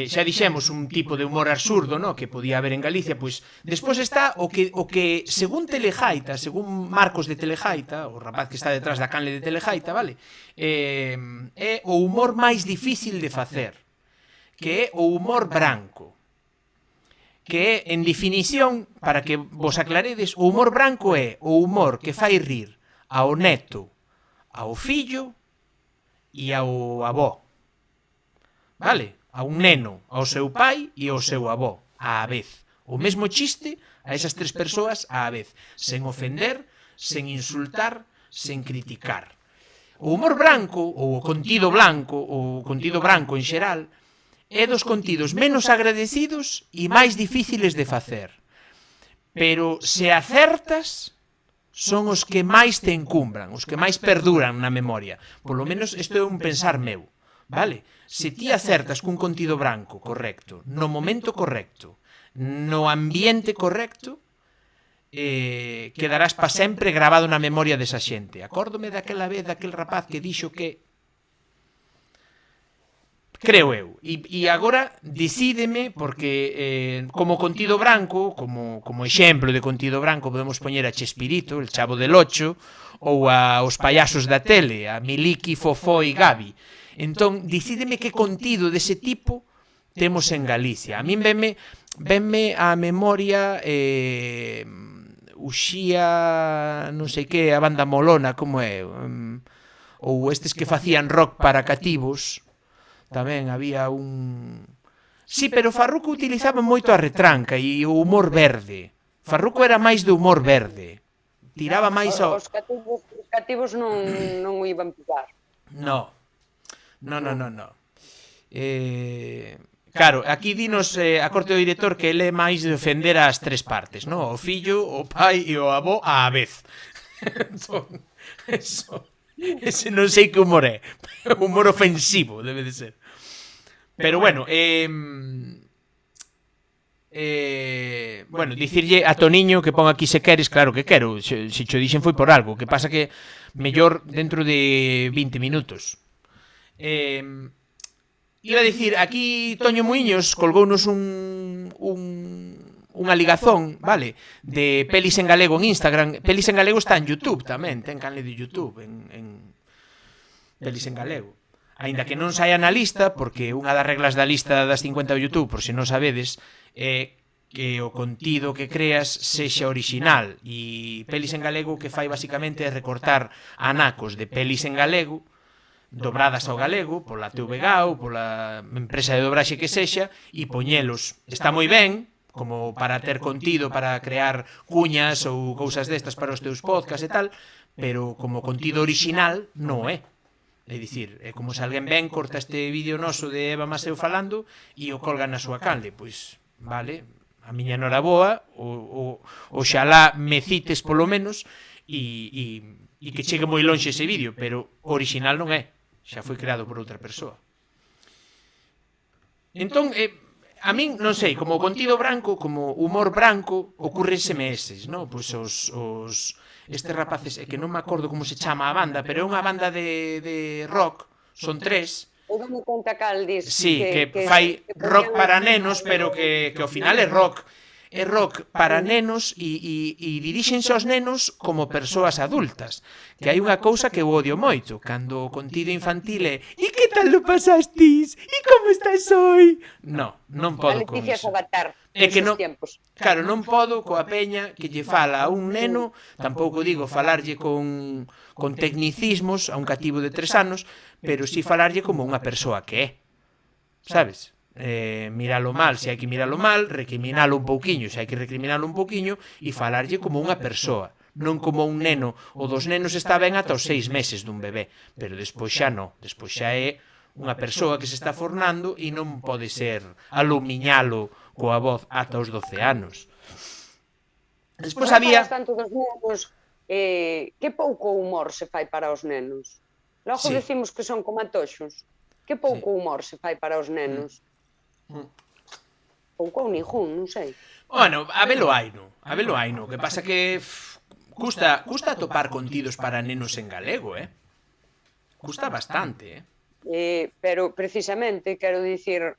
xa dixemos un tipo de humor absurdo, no, que podía haber en Galicia, pois despois está o que según Telejaita, según Marcos de Telejaita, o rapaz que está detrás da canle de Telejaita, vale? É o humor máis difícil de facer, que é o humor branco. Que é, en definición, para que vos aclaredes, o humor branco é o humor que fai rir ao neto, ao fillo e ao avó. Vale? A un neno, ao seu pai e ao seu avó, á vez. O mesmo chiste a esas 3 persoas á vez, sen ofender, sen insultar, sen criticar. O humor branco, ou o contido branco en xeral, é dos contidos menos agradecidos e máis difíciles de facer. Pero se acertas, son os que máis te encumbran, os que máis perduran na memoria. Polo menos isto é un pensar meu, vale? Se ti acertas cun contido branco correcto, no momento correcto, no ambiente correcto, quedarás pa sempre grabado na memoria desa xente. Acórdome daquela vez daquel rapaz que dixo que... Creo eu. E agora decídeme, porque como contido branco, como exemplo de contido branco, podemos poñer a Chespirito, el Chavo del Ocho, ou os payasos da tele, a Miliki, Fofó e Gabi. Entón, decídeme que contido dese tipo temos en Galicia. A min venme a memoria Uxía, non sei que, a banda molona, como é? Ou estes que facían rock para cativos. Tamén había un... Sí, pero Farruko utilizaba moito a retranca e o humor verde. Farruko era máis de humor verde. Tiraba máis ao... Os cativos non o iban pillar. No. Claro, aquí dinos a corte do director que ele é máis de ofender as tres partes, no? O fillo, o pai e o avó á vez. Entón, eso... Ese non sei que humor é. Humor ofensivo, debe de ser. Pero bueno, dicirlle a Toniño que pon aquí se queres, claro que quero, se cho dixen foi por algo, que pasa que mellor dentro de 20 minutos. Iba a dicir, aquí Toño Muiños colgounos unha ligazón, vale, de Pelis en Galego en Instagram. Pelis en Galego está en YouTube tamén, ten canle de YouTube en Pelis en Galego. Aínda que non saia na lista, porque unha das reglas da lista das 50 do YouTube, por se non sabedes, é que o contido que creas sexa original. E Pelis en Galego que fai basicamente é recortar anacos de pelis en galego, dobradas ao galego, pola TVG ou pola empresa de dobraxe que sexa, e poñelos. Está moi ben, como para ter contido, para crear cuñas ou cousas destas para os teus podcasts e tal, pero como contido original non é. É dicir, é como se alguén ven, corta este vídeo noso de Eva Maseu falando e o colga na súa canle. Pois, vale, a miña noraboa, oxalá me cites polo menos e que chegue moi lonxe ese vídeo, pero original non é, xa foi creado por outra persoa. Entón, a min, non sei, como contido branco, como humor branco, ocurréseme eses, non? Pois estes rapaces, é que non me acordo como se chama a banda, pero é unha banda de rock, son tres. Eu dame conta cal dis. Sí, que fai rock para nenos, pero que ao final é rock. É rock para nenos e diríxense aos nenos como persoas adultas. Que hai unha cousa que eu odio moito, cando o contido infantil é "E que tal lo pasastis? E como estás hoy?" Non podo con Leticia iso. Sabater, É que non, tiempos. claro, non podo coa peña que lle fala a un neno, tampouco digo falarlle con tecnicismos a un cativo de 3 anos, pero si falarlle como unha persoa que é, sabes? Miralo mal se hai que miralo mal, recriminalo un pouquiño se hai que recriminalo un pouquiño e falarlle como unha persoa, non como un neno. O dos nenos está ben ata os 6 meses dun bebé, pero despois xa non, despois xa é unha persoa que se está fornando e non pode ser alumiñalo coa voz ata os 12 anos. Despois había... tanto dos nenos, que pouco humor se fai para os nenos. Logo decimos que son como atoxos. Que pouco humor se fai para os nenos. Pouco ou ningún, non sei. Bueno, a velo haino. Que pasa que custa atopar contidos para nenos en galego, Custa bastante, Pero precisamente, quero dicir,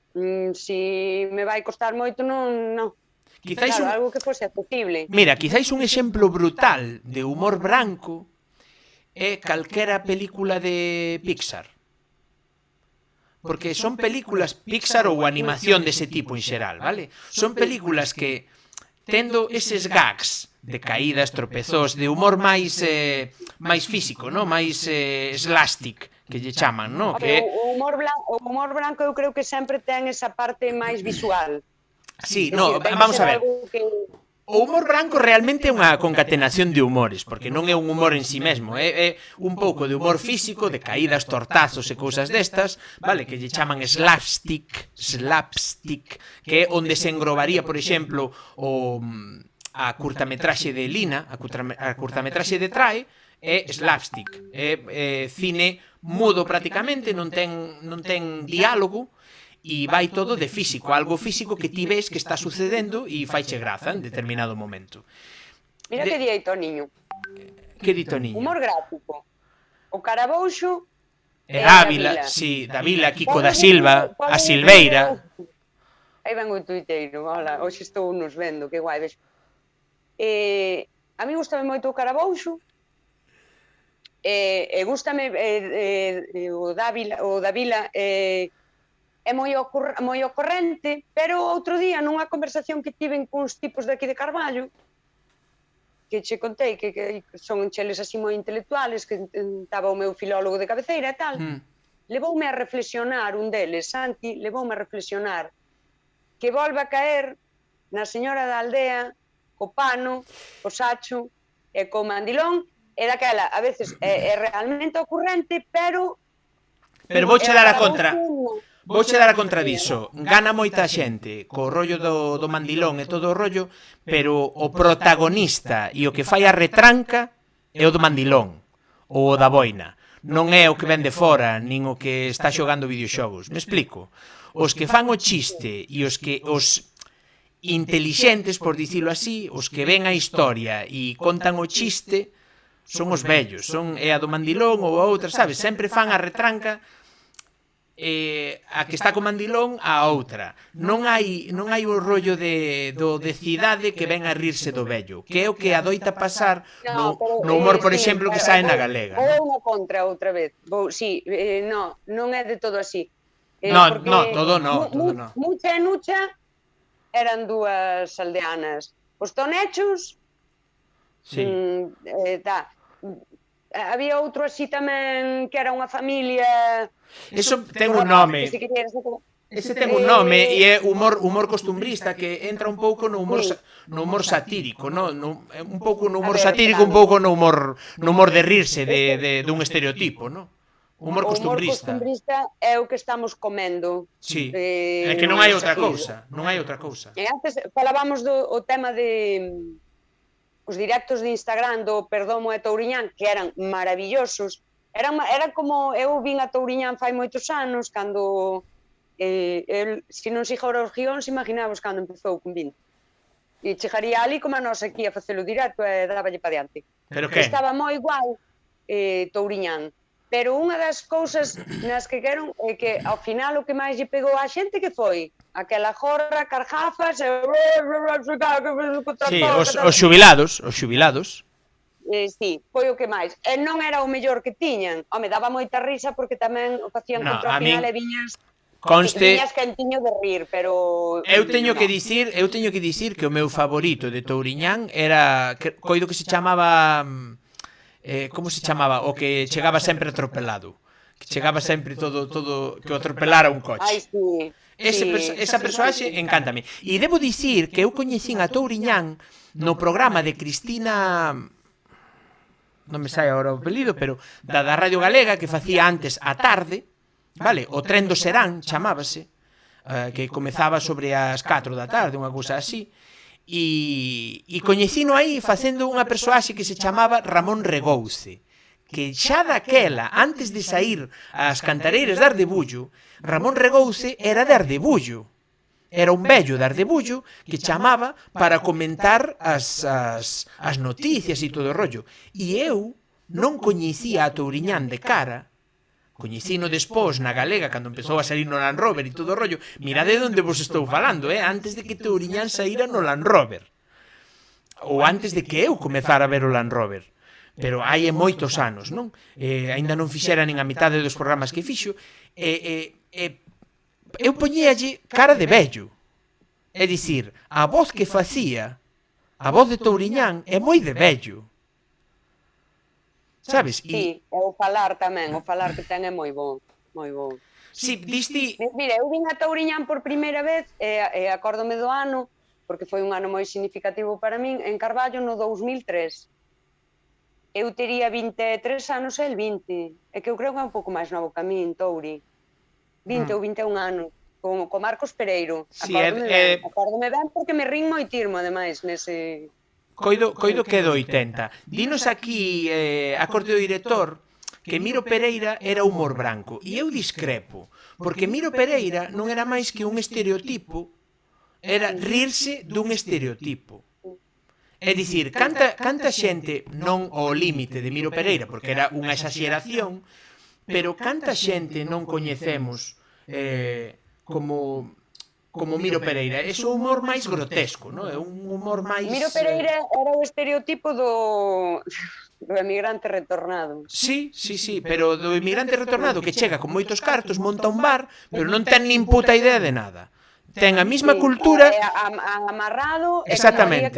si me vai costar moito, non. Quizáis claro, algo que fose accesible. Mira, quizáis un exemplo brutal de humor branco é calquera película de Pixar. Porque son películas Pixar ou animación dese tipo en xeral, vale? Son películas que, tendo eses gags de caídas, tropezós, de humor máis físico, no? Máis slapstick, que lle chaman, no? Que... O humor branco eu creo que sempre ten esa parte máis visual. Sí, no, vamos a ver. O humor branco realmente é unha concatenación de humores, porque non é un humor en sí mesmo, é un pouco de humor físico, de caídas, tortazos e cousas destas, vale, que lle chaman slapstick, que é onde se engrobaría, por exemplo, a curtametraxe de Lina, a curtametraxe de Trae, é slapstick, é cine mudo prácticamente, non ten diálogo, e vai todo de físico, algo físico que ti ves que está sucedendo e faiche graza en determinado momento. Mira que di aí Toniño. Que di Toniño? Humor gráfico. O Carabouxo E Dávila, si, Dávila, Kiko da Silva, a Silveira. Aí ven o tuiteiro, hola, hoxe estou nos vendo, que guai, ves. A mí gustame moito o Carabouxo, e gustame o Dávila, é moi ocorrente, pero outro día nunha conversación que tiven cuns tipos de aquí de Carballo, que che contei que son cheles así moi intelectuales, que estaba o meu filólogo de cabeceira e tal, levoume a reflexionar, un deles, Santi, levoume a reflexionar que volve a caer na señora da aldea, co pano, co sacho e co mandilón, e daquela, a veces é realmente ocurrente, pero... Pero vouche dar a contra diso. Gana moita xente co rollo do mandilón e todo o rollo, pero o protagonista e o que fai a retranca é o do mandilón, ou o da boina. Non é o que ven de fora, nin o que está xogando videoxogos. Me explico? Os que fan o chiste e os intelixentes, por dicilo así, os que ven a historia e contan o chiste, son os vellos, é a do mandilón ou a outra, sabes? Sempre fan a retranca a que está co mandilón a outra. Non hai o rollo de cidade que ven a rirse do vello, que é o que adoita pasar no humor, por exemplo, que sae na galega. Ou unha contra outra vez. Si, non é de todo así. Todo no. Mucha e Nucha eran dúas aldeanas. Os Tonechos, había outro así tamén que era unha familia... Eso ten un nome. Ese ten un nome e é humor costumbrista, que entra un pouco no humor satírico, un pouco no humor satírico, un pouco no humor de rirse dun estereotipo, non? Humor costumbrista. O humor costumbrista é o que estamos comendo. Sí, é que non hai outra cousa. E antes falábamos do tema de os directos de Instagram do Perdomo e Touriñán, que eran maravillosos. Era como, eu vin a Touriñán fai moitos anos, cando se non siga os guións, imaginavos cando empezou con 20. E chegaría ali como a nós aquí a facelo directo e dáballe pa diante. Pero que? Estaba moi igual Touriñán. Pero unha das cousas nas que queron é que ao final o que máis lle pegou á xente que foi aquela jorra, carjafas e... Sí, os xubilados. Sí, foi o que máis. E non era o mellor que tiñan. Home, daba moita risa porque tamén o facían contra o final e viñas quentiño de rir, pero... Eu teño que dicir que o meu favorito de Touriñán era, coido que se chamaba... como se chamaba? O que chegaba sempre atropelado. Que chegaba sempre todo que o atropelara un coche. Ai, sí. Esa persoaxe encántame. E debo dicir que eu coñecín a Touriñán no programa de Cristina... Non me sai agora o apelido, pero da Radio Galega, que facía antes a tarde, vale? O Tren do Serán chamábase, que comezaba sobre as 4 da tarde, unha cousa así. E coñecino aí facendo unha persoaxe que se chamaba Ramón Regouce, que xa daquela, antes de sair ás cantareiras de Ardebullo, Ramón Regouce era de Ardebullo. Era un vello de Ardebullo que chamaba para comentar as noticias e todo o rollo. E eu non coñecía a Touriñán de cara, coñecino despois na Galega, cando empezou a salir no Land Rover e todo o rollo. Mirade de onde vos estou falando, antes de que Touriñán saíra no Land Rover. Ou antes de que eu comezara a ver o Land Rover. Pero hai moitos anos, non? Ainda non fixera nin a mitade dos programas que fixo. Eu poñíalle cara de vello. É dicir, a voz que facía, a voz de Touriñán, é moi de vello. Sabes? Sí, o falar tamén, o falar que ten é moi bon, moi bon. Sí, diste... Mira, eu vin a Touriñán por primeira vez, e acórdome do ano, porque foi un ano moi significativo para min, en Carballo no 2003. Eu tería 23 anos e el 20, e que eu creo que é un pouco máis novo que a min, Touri. 20 ou 21 anos, co Marcos Pereiro. Acórdome ben porque me rin moitirmo, ademais, nese... Coido que é do 80. Dinos aquí, acorde do director, que Miro Pereira era humor branco. E eu discrepo, porque Miro Pereira non era máis que un estereotipo, era rirse dun estereotipo. É dicir, canta xente non ao límite de Miro Pereira, porque era unha exaxeración, pero canta xente non coñecemos como Miro Pereira. É o humor máis grotesco, non? É un humor máis... Miro Pereira era o estereotipo do emigrante retornado. Sí, pero do emigrante retornado que chega con moitos cartos, monta un bar, pero non ten nin puta idea de nada. Ten a mesma cultura... Amarrado... Exactamente.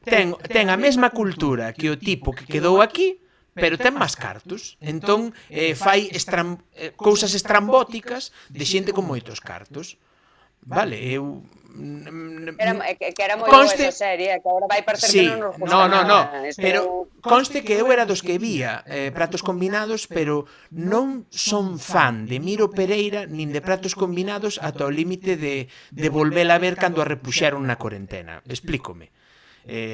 Ten a mesma cultura que o tipo que quedou aquí, pero ten máis cartos. Entón, fai cousas estrambóticas de xente con moitos cartos. Vale, eu... Que era moi boa esa serie, que agora vai parecer que non nos gusta nada. No, pero conste que eu era dos que vía Pratos Combinados, pero non son fan de Miro Pereira nin de Pratos Combinados ata o límite de volvela a ver cando a repuxeron na cuarentena. Explícome.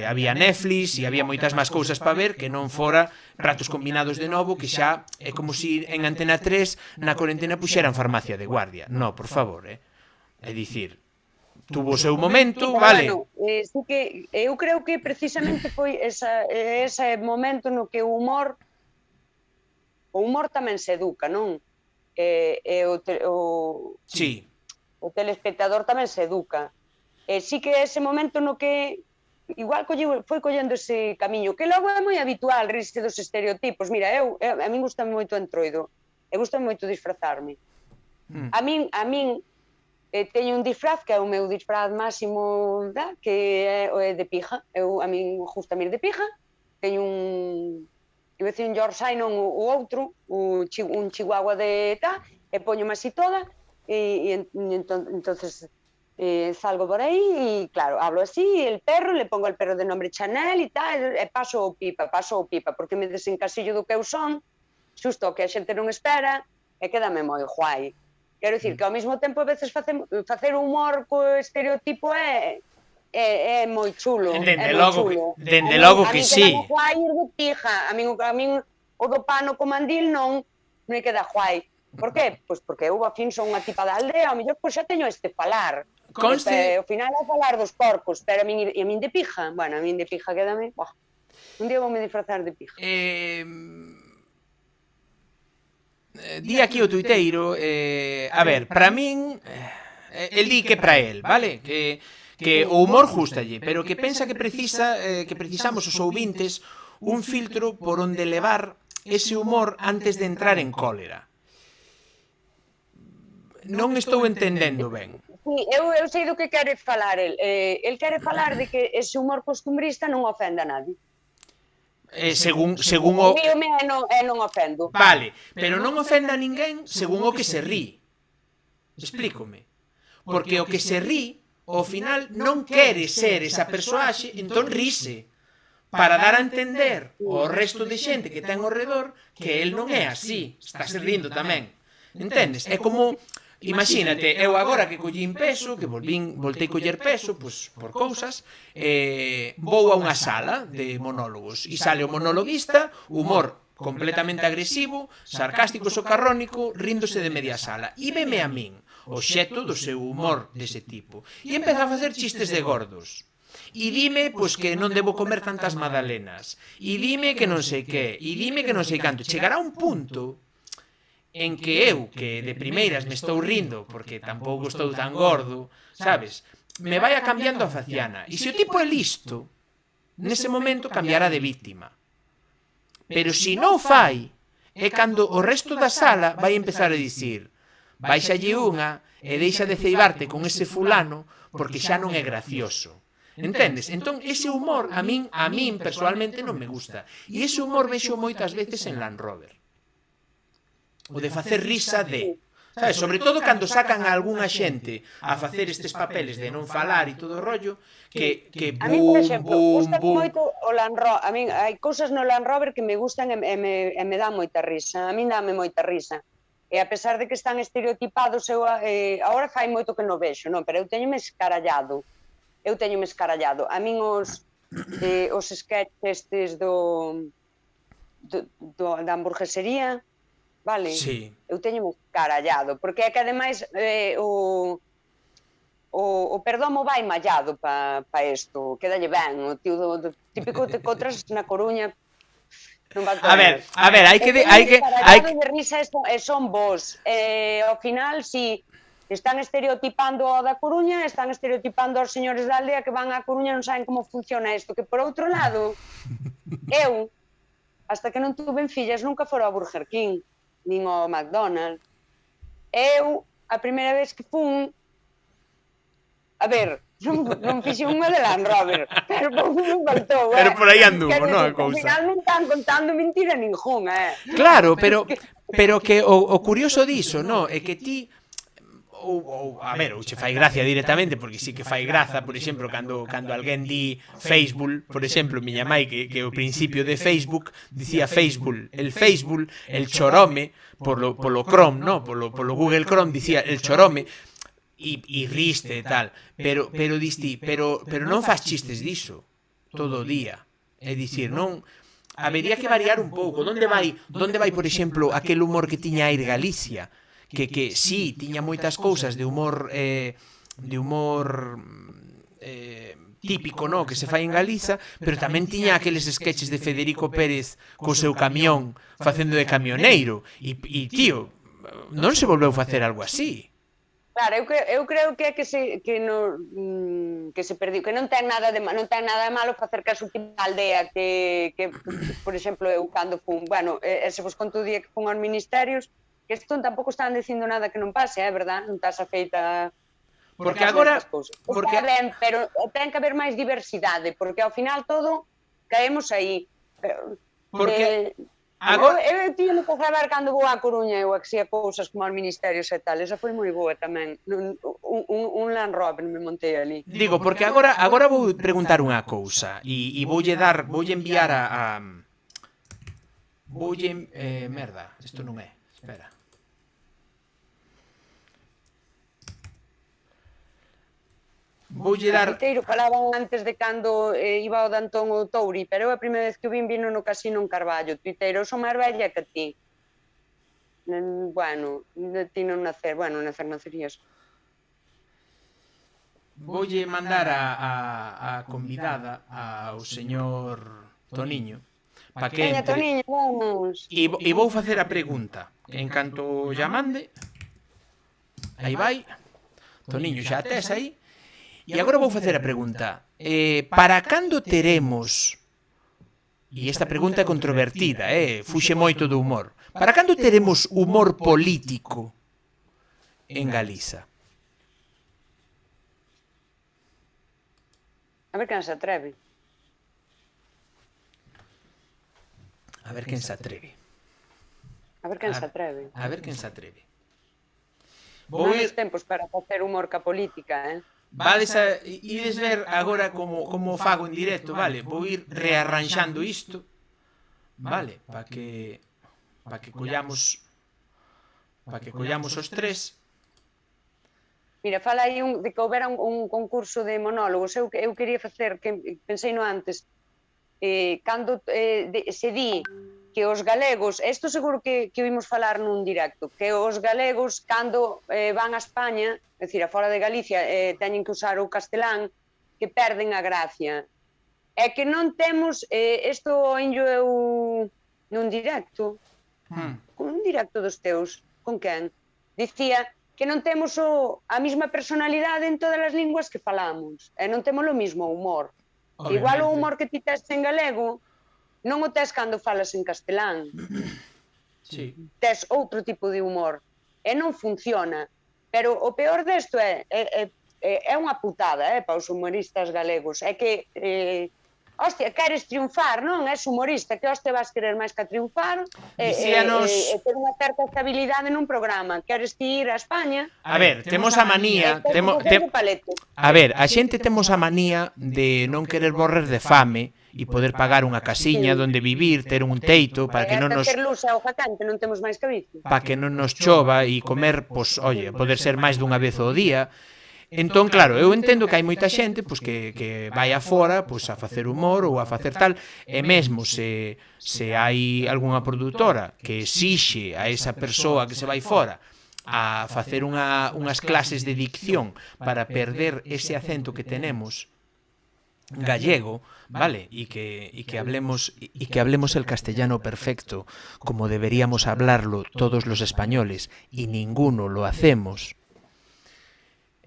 Había Netflix e había moitas máis cousas para ver que non fora Pratos Combinados de novo, que xa é como si en Antena 3 na cuarentena puxeran Farmacia de Guardia. No, por favor, é dicir, tuvo o seu momento, vale. Sí que eu creo que precisamente foi ese momento no que o humor tamén se educa, non? Sí. O telespectador tamén se educa. Sí que ese momento no que igual foi collendo ese camiño, que logo é moi habitual rirse dos estereotipos. Mira, a min gusta moito o entroido, e gusta moito disfrazarme. A min teño un disfraz que é o meu disfraz máximo, que é de pija. A min gusta ir de pija. Teño un Yorkshire, non o outro, un chihuahua de e poñome así toda, e entonces salgo por aí e claro, hablo así, el perro, le pongo el perro de nombre Chanel e tal, e paso o pipa, porque me desencasillo do que eu son, xusto que a xente non espera, e quédame moi guai. Quero dicir que ao mesmo tempo a veces facer humor co estereotipo é moi chulo. Dende logo que sí. A min queda guai ir de pija. A min o do pano co mandil non me queda guai. Por qué? Pois porque eu a fin son unha tipa da aldea, ao mellor xa teño este falar. Ao final é falar dos porcos, pero a min de pija, bueno, a min de pija quédame... Un día vou me disfrazar de pija. Di aquí o tuiteiro, a ver, para min, el di que para el, vale? Que o humor jústalle, pero que pensa que precisamos os ouvintes un filtro por onde levar ese humor antes de entrar en cólera. Non estou entendendo ben. Sí, eu sei do que quere falar el. El quere falar de que ese humor costumbrista non ofende a nadie. Según o mío non ofendo. Vale, pero non ofenda a ninguén según o que se rí. Explícome. Porque o que se rí, ao final non quere ser esa persoaxe, entón rise, para dar a entender ao resto de xente que ten ao redor que el non é así, está se rindo tamén. Entendes? É como... Imagínate, eu agora que collín peso, que voltei coller peso, pois por cousas, vou a unha sala de monólogos e sale o monologuista, humor completamente agresivo, sarcástico, socarrónico, ríndose de media sala. E veme a min, obxecto do seu humor dese tipo. E empeza a facer chistes de gordos. E dime, pois, que non debo comer tantas magdalenas. E dime que non sei que. E dime que non sei canto. Chegará un punto en que eu, que de primeiras me estou rindo porque tampouco estou tan gordo, sabes, me vai a cambiando a faciana. E se o tipo é listo, nese momento cambiará de víctima. Pero se non fai, é cando o resto da sala vai empezar a dicir: báixalle unha e deixa de ceibarte con ese fulano porque xa non é gracioso. Entendes? Entón, ese humor a min personalmente non me gusta. E ese humor vexo moitas veces en Land Rover. O de facer risa de... Sabes? Sobre todo cando sacan a algunha xente a facer estes papeles de non falar e todo o rollo, que a mí, por exemplo, gusta moito o Land Rover. A mí hai cousas no Land Rover que me gustan e me dan moita risa. A mí dame moita risa. E a pesar de que están estereotipados, agora fai moito que non vexo, non? Pero eu teño-me escarallado. A min os sketches estes da hamburguesería, vale? Sí. Eu teño carallado, porque é que ademais o Perdomo vai mallado pa isto, quédalle ben, o tío do típico te encontras na Coruña, Non va A ver, hai que de risa son vos. Ao final, si están estereotipando o da Coruña, están estereotipando aos señores da aldea que van á Coruña e non saben como funciona isto. Que por outro lado, eu, hasta que non tuve fillas, nunca fora ao Burger King, nin ao McDonald's. Eu, a primeira vez que fun, a ver, non fixe unha de Land Rover, pero non faltou, Pero por aí anduvo, non, a cousa. Ao final non están contando mentira ninguna, Claro, pero que o curioso diso, non, é que ti a ver, ou che fai gracia directamente, porque sí que fai graza, por exemplo, cando alguén di Facebook, por exemplo, miña mai que o principio de Facebook dicía Facebook, el chorome polo Chrome, no, polo Google Chrome dicía el chorome. E riste e tal, pero diste, pero non faz chistes diso todo o día. É dicir, non habería que variar un pouco. Donde vai, por exemplo, aquel humor que tiña Air Galicia, que sí, tiña moitas cousas de humor típico, no, que se fai en Galiza, pero tamén tiña aqueles sketches de Federico Pérez co seu camión facendo de camioneiro e tío, non se volveu facer algo así. Claro, eu creo que é que se perdiu, que non ten nada de malo facer caso tipo da aldea que por exemplo, eu cando fun, bueno, se vos conto o día que fun aos ministerios, que isto tampouco están dicindo nada que non pase, é verdad? Non está feita porque agora pero ten que haber máis diversidade, porque ao final todo caemos aí. Porque agora eu tío que gravar cando vou á Coruña eu axía cousas como aos ministerios e tal, esa foi moi boa tamén, un Land Rover me montei ali. Digo, porque agora vou preguntar unha cousa e voulle enviar a merda, isto non é, espera. Voulle dar... Titeiro falaban antes de cando iba o Dantón ou Touri, pero eu a primeira vez que o vino no Casino en Carballo. Titeiro, eu son máis vella que ti. Bueno, ti non nacer, nacerías. Voulle mandar a convidada ao señor Toniño para que entre. Toniño, vamos. E vou facer a pregunta. En canto lla mande, aí vai. Toniño, xa tes aí. E agora vou facer a pregunta. Para cando teremos, e esta pregunta é controvertida, fuxe moito do humor, para cando teremos humor político en Galiza? A ver quen se atreve. A ver quen se atreve. A ver quen se atreve. A ver quen se atreve. Vou ir tempos para facer humor ca política, ides ver agora como fago en directo, vale? Vou ir rearranxando isto, vale? Para que collamos os tres. Mira, fala aí de que houbera un concurso de monólogos. Eu quería facer, que pensei no antes, cando se di que os galegos, isto seguro que oímos falar nun directo, que os galegos cando van a España, é dicir, a fora de Galicia, teñen que usar o castelán, que perden a gracia. É que non temos, isto oinlo eu nun directo, un directo dos teus, con quen? Dicía que non temos a mesma personalidade en todas as linguas que falamos, e non temos o mesmo humor. Obviamente. Igual o humor que ti tes en galego, non o tes cando falas en castelán. Sí. Tes outro tipo de humor. E non funciona. Pero o peor desto é unha putada para os humoristas galegos. É que, hostia, queres triunfar, non? És humorista, que hostia vas querer máis que triunfar e ter unha certa estabilidade nun programa. Queres ti ir a España? A ver, temos a manía... A ver, a xente temos a manía de non querer morrer de fame e poder pagar unha casiña onde vivir, ter un teito para que non nos para que non nos chova e comer, pois, oye, poder ser máis dunha vez ao día. Entón, claro, eu entendo que hai moita xente pois que vai afora pois a facer humor ou a facer tal, e mesmo se hai algunha produtora que exixe a esa persoa que se vai fora a facer unhas clases de dicción para perder ese acento que tenemos gallego, vale, y que hablemos el castellano perfecto, como deberíamos hablarlo todos los españoles, y ninguno lo hacemos.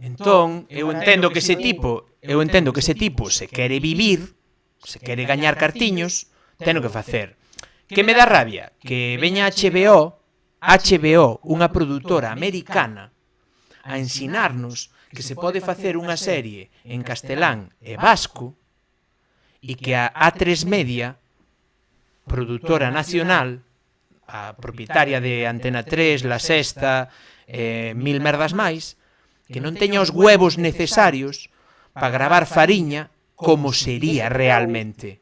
Entón, eu entendo que ese tipo se quere vivir, se quere gañar cartiños, ten o que facer. Que me dá rabia que veña HBO, unha produtora americana, a ensinarnos que se pode facer unha serie en castelán e vasco e que a A3 Media, produtora nacional, a propietaria de Antena 3, La Sexta, mil merdas máis, que non teña os huevos necesarios para gravar Fariña como sería realmente.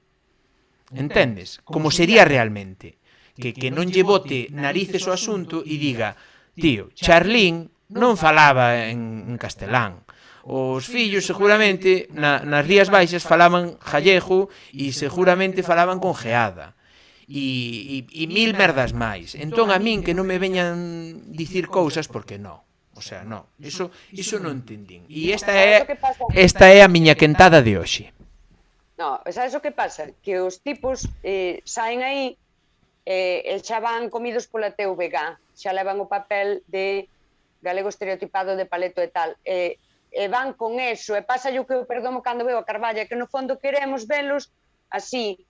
Entendes? Como sería realmente. Que non lle bote narices o asunto e diga, tío, Charlín non falaba en castelán. Os fillos seguramente nas Rías Baixas falaban gallego e seguramente falaban con geada. E mil merdas máis. Entón a min que non me veñan dicir cousas porque non. O sea, non. Iso non entendín. E esta é a miña quentada de hoxe. No, sabes o que pasa? Que os tipos saen aí e xa van comidos pola TVG, xa levan o papel de galego estereotipado de paleto e tal, e van con eso, e pasa yo que eu perdomo cando veo a Carballa, que no fondo queremos velos así,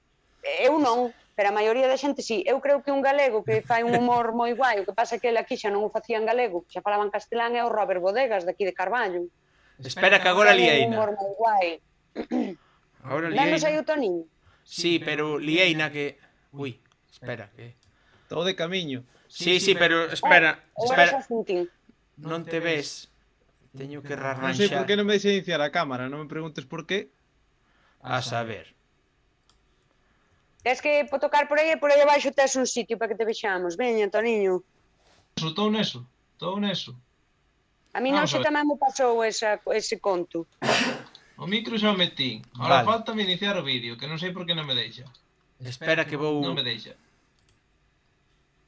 eu non, pero a maioría da xente sí. Eu creo que un galego que fai un humor moi guai, o que pasa que ele aquí xa non o facía en galego, xa falaban castelán, é o Robert Bodegas daqui de Carballo. Espera que agora lieina. Un humor moi guai. Danos aí o Tonín. Sí, pero lieina que... Ui, espera, que... Todo de camiño. Sí, pero espera. Non te ves. Teño que rarranxar. Non sei por que non me deixe iniciar a cámara, non me preguntes por qué. A saber. Tens que tocar por aí e por aí abaixo tes un sitio para que te vexamos. Veña, Toniño. Estou neso. A mí non se tamén me pasou ese conto. O micro xa o metí. Ahora falta me iniciar o vídeo, que non sei por que non me deixa. Espera que vou... Non me deixa.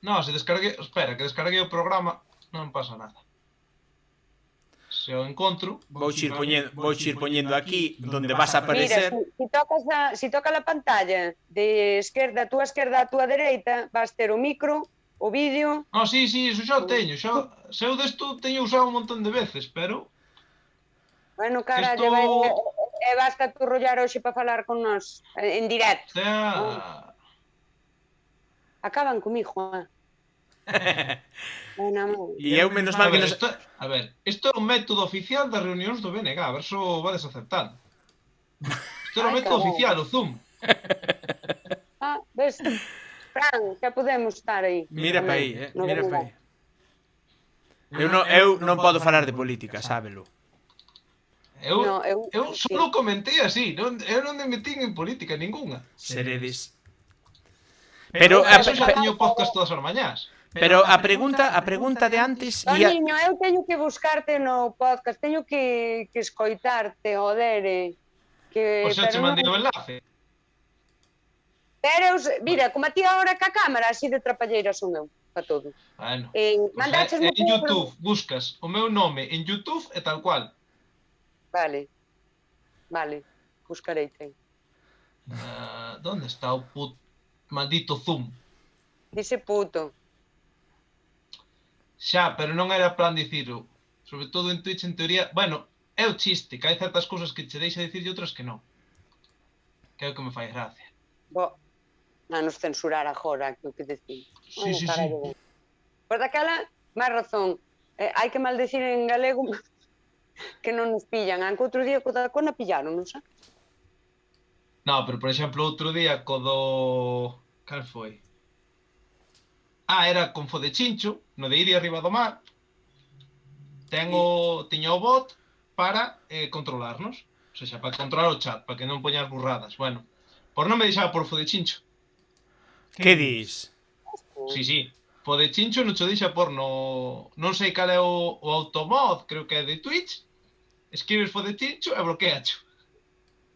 No, se descarguei... Espera, que descarguei o programa, non pasa nada. Se o encontro... Vou ir poñendo aquí, donde vas a aparecer. Mira, si tocas la pantalla de esquerda, a túa esquerda, a túa dereita, vas ter o micro, o vídeo... No, sí, iso xa o teño. Se eu desto teño usado un montón de veces, pero... Bueno, carallo, basta tú rollar hoxe para falar con nós, en directo. Acaban comigo, E eu menos mal que nos... A ver, isto é un método oficial das reunións do BNG, a ver se o vades aceptando. Isto é un método oficial, o Zoom. Ves, Fran, xa podemos estar aí. Mira pa aí, mira pa aí. Eu non podo falar de política, sábelo. Eu só comentei así, eu non me metín en política ninguna. Seredes... Pero eso xa teño podcast todas as mañás. Pero a pregunta de antes... Niño, eu teño que buscarte no podcast, teño que escoitarte, joder. Pois xa te mandei o enlace. Pero, mira, como a ti agora ca cámara, así de trapalleira son eu, para todo. Bueno, en YouTube buscas o meu nome en YouTube e tal cual. Vale, buscareite. ¿Dónde está o maldito Zoom? Dice puto. Xa, pero non era plan dicirlo. Sobre todo en Twitch, en teoría... Bueno, é o chiste, que hai certas cousas que che deixa dicir e outras que non. Que é o que me fai gracia. Non nos censurar agora, que o que decir. Sí. Por daquela, máis razón. Hai que maldecir en galego que non nos pillan. Anque outro día co da cona pillaron, non sabes? No, pero por exemplo, outro día co do... Cal foi? Era con Fodechincho, no de Iria arriba do mar. Tiño o bot para controlarnos. O sea, para controlar o chat, para que non poñas burradas. Bueno, por non me deixaba por Fodechincho. Que dis? Sí. Fodechincho non cho deixa por no... Non sei cal é o automod, creo que é de Twitch. Escribes Fodechincho e bloqueacho.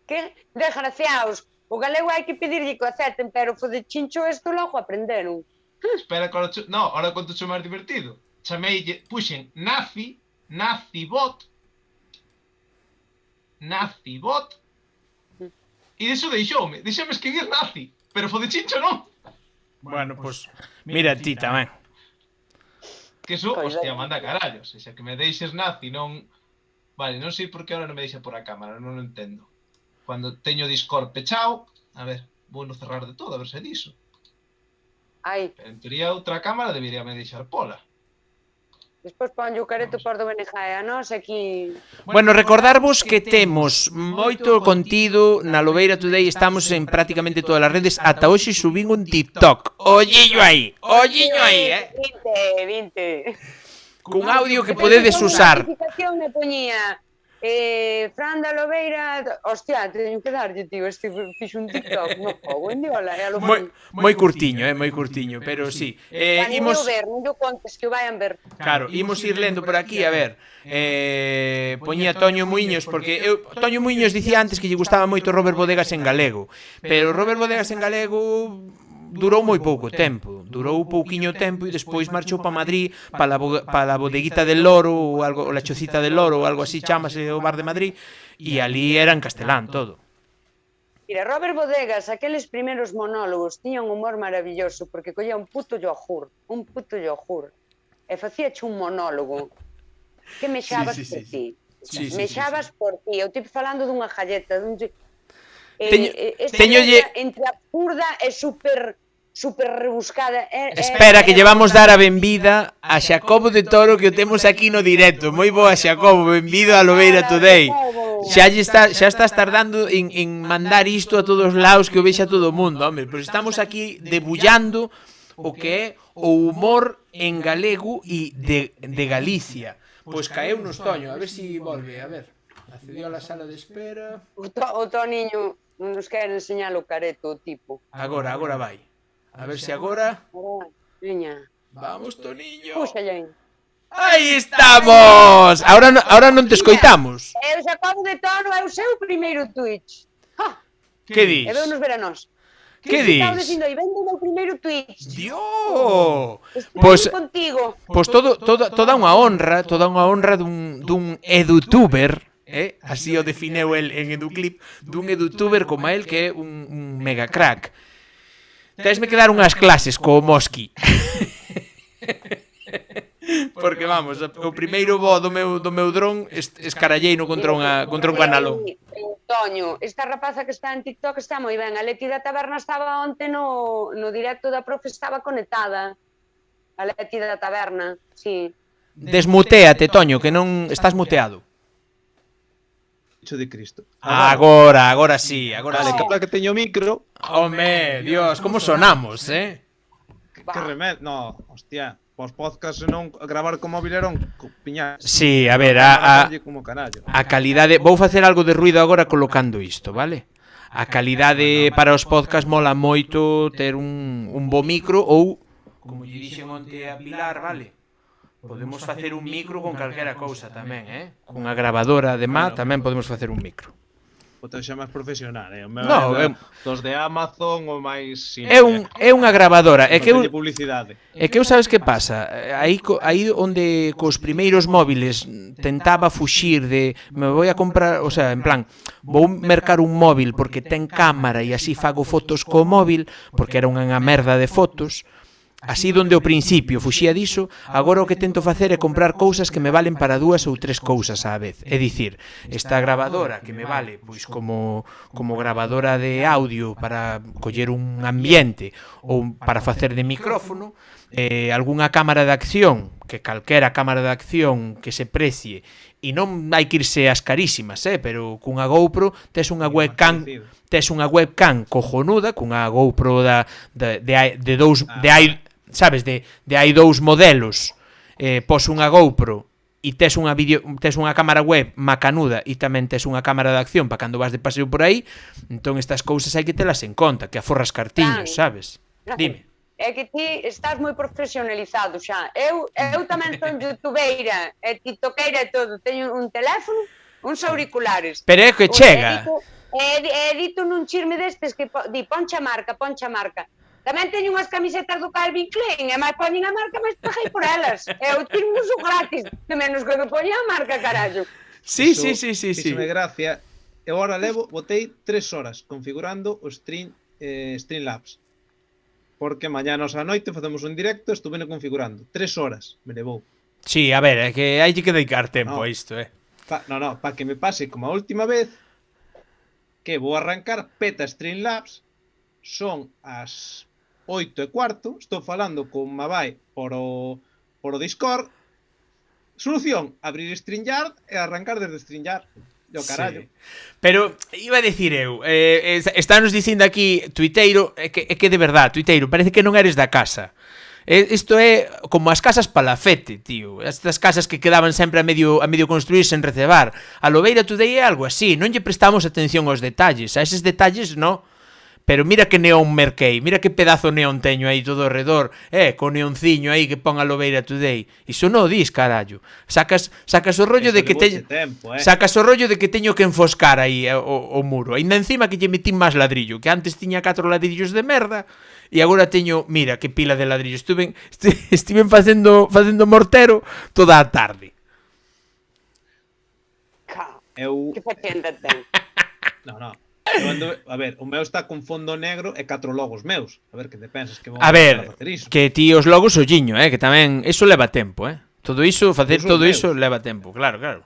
Que desgraciados. O galego hai que pedirlle que o acepten, pero Fodechincho isto logo aprenderon. Espera, ahora conto cho máis divertido. Chameille, puxen nazibot, E iso deixame escribir nazi, pero Fodechincho non. Bueno, pois mira ti tamén. Que eso, hostia, manda carallo. Se xa que me deixes nazi, non... Vale, non sei por que ahora non me deixa por a cámara, non o entendo. Cando teño Discord pechado, a ver, vou no cerrar de todo, a ver se diso. Ai, Pero en teoría outra cámara debería me deixar pola. despois ponlle o careto por do BNG a nós aquí. Bueno, recordarvos que temos moito contido na Lobeira Today, estamos en prácticamente todas as redes, ata hoxe subín un TikTok. Olliño aí, eh? 20. Cun audio que podedes usar. A notificación me poñía Fran da Lobeira, hostia, teño que darlle, tío, fixo un TikTok, no jogo, en diola, e a lo Moi curtiño, pero sí. Imos ver, non yo contes que o vayan ver. Claro, imos ir lendo por aquí, a ver. Poñía Toño Muiños, porque Toño Muiños dicía antes que lle gustaba moito Robert Bodegas en galego, pero Robert Bodegas en galego durou moi pouco tempo, durou pouquiño tempo e despois marchou para Madrid, para a bodeguita del Loro ou algo, ou la Chocita del Loro ou algo así chamase o bar de Madrid, e ali era en castelán todo. Mira, Robert Bodegas, aqueles primeros monólogos tiñan un humor maravilloso porque collía un puto yogur, e facíache un monólogo que mexabas por ti. Mexabas por ti, eu tipo falando dunha galleta, Teñolle entre absurda e super rebuscada. Espera, que llevamos dar a benvida a Xacobo de Toro, que o temos aquí no directo. Moi boa, Xacobo, benvido a Lobeira Today. Xa estás tardando en mandar isto a todos os lados, que o vexa todo o mundo, home. Pois estamos aquí debullando o que é o humor en galego e de Galicia. Pois caeu nos Toño, a ver si volve, a ver. Accedió a la sala de espera. O Toniño non nos quere enseñar o careto, o tipo. Agora vai. A ver se agora... Veña. Vamos, Toniño. Púxalle. Aí estamos! Ahora non te escoitamos. Eu Xacobo de Toro é o seu primeiro Twitch. Que dis? E veu nos ver a nós. Que dis? Estaba dicindo aí, vendo o meu primeiro Twitch. Dios! Pois contigo. Pois toda unha honra dun edutuber, así o defineu el en Educlip, dun edutuber como el que é un mega crack. Tesme que dar unhas clases co Mosqui. Porque vamos, o primeiro bo do meu dron escaralleino contra un canalón. Toño, esta rapaza que está en TikTok está moi ben. A Leti da Taberna estaba onte no directo da profe, estaba conectada. A Leti da Taberna, sí. Desmuteate, Toño, que non estás muteado. De Cristo. Agora sí. Vale, que teño micro. Home, Dios, como sonamos, Que remedio. No, hostia, pos podcast non gravar con móvil era un piñar. Sí, a ver, a calidade, vou facer algo de ruido agora colocando isto, vale? A calidade para os podcast mola moito ter un bo micro ou, como lle dixen onte a Pilar, vale? Podemos facer un micro con calquera cousa tamén, Con a grabadora de tamén podemos facer un micro. O teu xa máis profesional, No, dos de Amazon ou máis... É unha grabadora. É que eu sabes que pasa? Aí onde cos primeiros móviles tentaba fuxir de... Me vou a comprar, o sea, en plan, vou mercar un móvil porque ten cámara e así fago fotos co móvil, porque era unha merda de fotos. Así donde ao principio fuxía diso, agora o que tento facer é comprar cousas que me valen para 2 ou 3 cousas á vez. É dicir, esta grabadora que me vale pois como grabadora de audio para coller un ambiente ou para facer de micrófono, algunha cámara de acción, que calquera cámara de acción que se precie, e non hai que irse ás carísimas, pero cunha GoPro tes unha webcam cojonuda, cunha GoPro sabes, de hai 2 modelos, pos unha GoPro e tes unha cámara web macanuda e tamén tes unha cámara de acción para cando vas de paseo por aí, entón estas cousas hai que telas en conta, que aforras cartiños, sabes? Dime. É que ti estás moi profesionalizado xa. Eu tamén son youtubeira e tiktokeira e todo. Teño un teléfono, uns auriculares. Pero é que chega. Edito nun chisme destes que di poncha marca. Tamén teño unhas camisetas do Calvin Klein, e máis poñen a marca, máis paguei por elas. Eu teño uso gratis, de menos que me poñen a marca, carallo. Sí. Fíxome gracia Eu ahora botei 3 horas configurando o Streamlabs. Porque mañanos á noite facemos un directo, estuve configurando. 3 horas me levou. Sí, a ver, é que hai que dedicar tempo No. a isto, Para que me pase como a última vez, que vou arrancar peta Streamlabs, son as 8:15, estou falando con Mabay por o Discord. Solución, abrir StreamYard e arrancar desde StreamYard. Yo carallo. Sí. Pero iba a decir eu, estános dicindo aquí Tuiteiro, é que de verdad, Tuiteiro, parece que non eres da casa. Isto é como as casas Palafete, tío. Estas casas que quedaban sempre a medio construir sen recebar. A Lobeira Today é algo así, non lle prestamos atención aos detalles. A eses detalles, no. Pero mira que neón merquei, mira que pedazo neón teño aí todo ao redor, co neonciño aí que pon a Lobeira Today. Iso non o dis, carallo. Sacas o rollo de que sacas o rollo de que teño que enfoscar aí o muro. Ainda encima que lle metín máis ladrillo, que antes tiña 4 ladrillos de merda e agora teño, mira que pila de ladrillo. Estiven facendo mortero toda a tarde. Que facenda ten? No. A ver, o meu está con fondo negro e 4 logos meus. A ver, que te pensas que vou a ver, facer iso? Que ti os logos olliño, que tamén iso leva tempo, Todo iso, facer todo iso leva tempo, claro.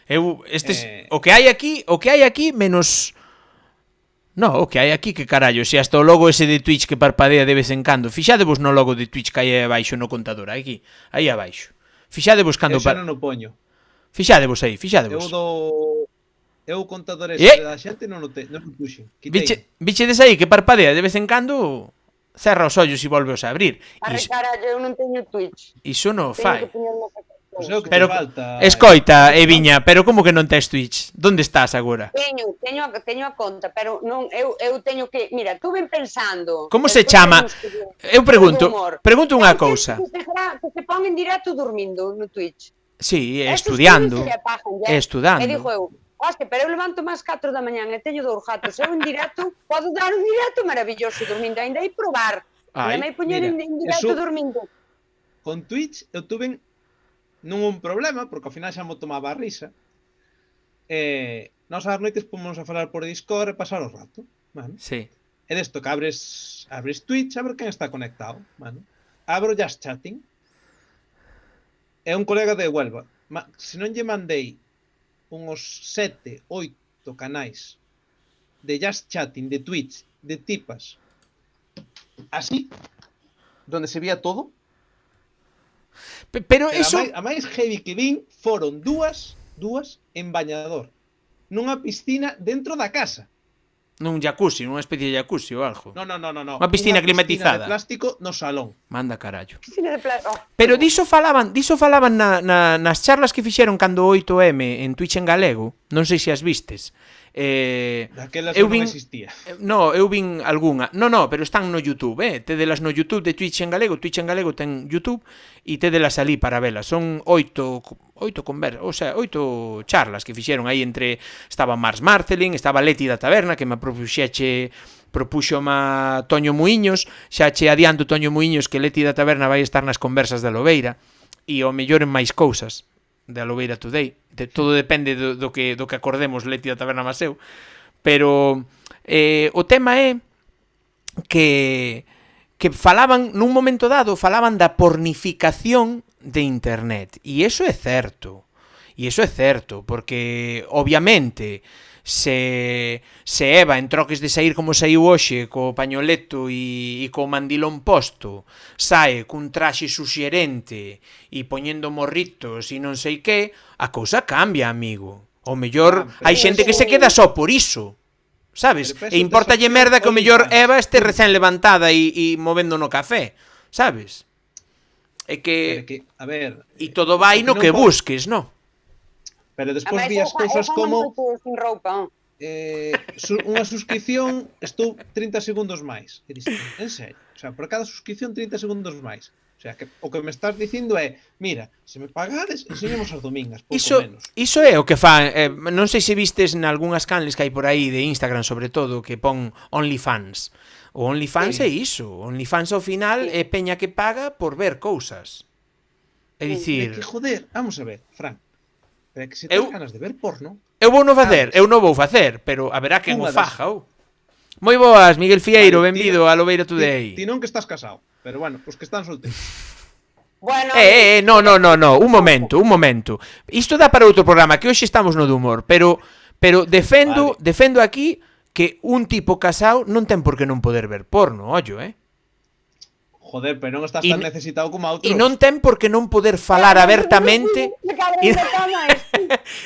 Eu o que hai aquí menos o que hai aquí que carallo, se hasta o logo ese de Twitch que parpadea de vez en cando. Fixadevos no logo de Twitch que hai abaixo no contador, aí abaixo. Fixadevos cando non o poño. Fixadevos. Eu o contador ese da xente non o puxen. Bichedes aí que parpadea de vez en cando, cerra os ollos e volveos a abrir. Carallo, eu non teño Twitch. Iso non fai. Pero escoita, Eviña, pero como que non tes Twitch? Donde estás agora? Teño a conta, pero non eu teño que, mira, tú ven pensando. Como se chama? Eu pregunto unha cousa. Que se pon en directo dormindo no Twitch. Sí, estudando. E dixo eu, pero eu levanto máis 4 da mañán e teño 2 gatos. Eu en directo, podo dar un directo maravilloso dormindo, ainda aí probar. Ainda me poñer en directo dormindo. Con Twitch eu tuve non un problema, porque ao final xa mo tomaba a risa. Nós ás noites pomos a falar por Discord e pasar o rato. Sí. E desto que abres Twitch a ver quen está conectado. Abro Just Chatting. É un colega de Huelva. Se non lle mandei uns 7, 8 canais de Just Chatting, de Twitch, de tipas, así, donde se vía todo. Pero eso... A máis heavy que vin foron dúas en bañador, nunha piscina dentro da casa. Nun jacuzzi, nunha especie de jacuzzi ou algo. No. Unha piscina climatizada. De plástico no salón. Manda carallo. Piscina de plástico. Pero diso falaban nas charlas que fixeron cando 8M en Twitch en galego. Non sei se as vistes. Daquelas non existía. No, eu vin algunha. No, pero están no YouTube, Tedelas no YouTube de Twitch en galego ten YouTube e tedelas ali para velas. Son 8 charlas que fixeron aí entre estaba Mars Marcelin, estaba Leti da Taberna que me propúxome Toño Muiños, xa che adianto Toño Muiños que Leti da Taberna vai estar nas conversas da Lobeira e ao mellor en máis cousas da Lobeira Today. Todo depende do que acordemos Leti da Taberna Maseu. Pero o tema é que falaban nun momento dado da pornificación de internet. E iso é certo. Porque obviamente se Eva en troques de sair como saiu hoxe co pañoleto e co mandilón posto sae cun traxe suxerente e poñendo morritos e non sei que, a cousa cambia, amigo. O mellor hai xente que se queda só por iso, sabes? E importalle merda que o mellor Eva este recén levantada e movendo no café, sabes? É que a ver, e todo vai no que busques, non? Pero despois vi as cousas como unha suscripción estou 30 segundos máis. E dixen, en serio? O sea, por cada suscripción 30 segundos máis. O sea, que o que me estás dicindo é, mira, se me pagades, enseñamos as domingas, pouco menos. Iso é o que fan, non sei se vistes nalgúnas canles que hai por aí de Instagram, sobre todo, que pon OnlyFans. O OnlyFans é iso. OnlyFans ao final é peña que paga por ver cousas. É dicir... É que, joder, vamos a ver, Fran. Pero que se tes ganas de ver porno, Eu vou non facer, eu non vou facer, pero haberá quen o faja, ou. Moi boas, Miguel Fieiro, benvido a Lobeira Today. Ti non que estás casado, pero bueno, os que están solteiros. Bueno, No, un momento. Isto dá para outro programa, que hoxe estamos no de humor, pero defendo aquí que un tipo casado non ten por que non poder ver porno, ollo, Joder, pero non estás tan necesitado como a outros. E non ten por que non poder falar abertamente.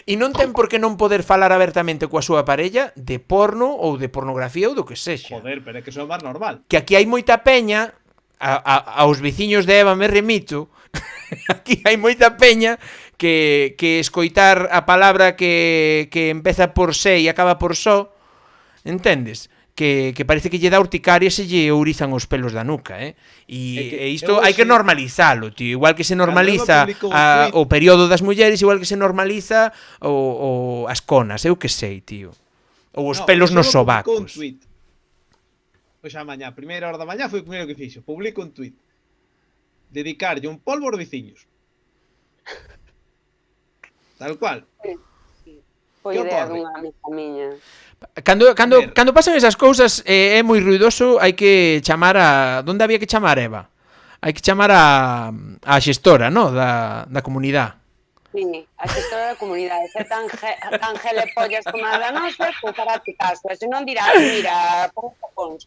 E non ten por que non poder falar abertamente coa súa parella de porno ou de pornografía ou do que sexa. Joder, pero é que iso é máis normal. Que aquí hai moita peña, aos veciños de Eva me remito, aquí hai moita peña que escoitar a palabra que empeza por se e acaba por so, entendes? Que parece que lle dá urticaria se lle ourizan os pelos da nuca, E isto hai que normalizalo, tío. Igual que se normaliza o período das mulleres, igual que se normaliza as conas, eu que sei, tío. Ou os pelos nos sobacos. Pois a mañá, primeira hora da mañá foi o primeiro que fixo. Publico un tuit. Dedicarlle un polvo aos veciños. Tal cual. Foi idea dunha amiga miña. Cando pasan esas cousas é moi ruidoso, hai que chamar a... Donde había que chamar, Eva? Hai que chamar a xestora, no? Da comunidade. Sí, a xestora da comunidade. Ser tan gelepollas como a da nosa, pois para ti caso. Se non dirás, mira, pons.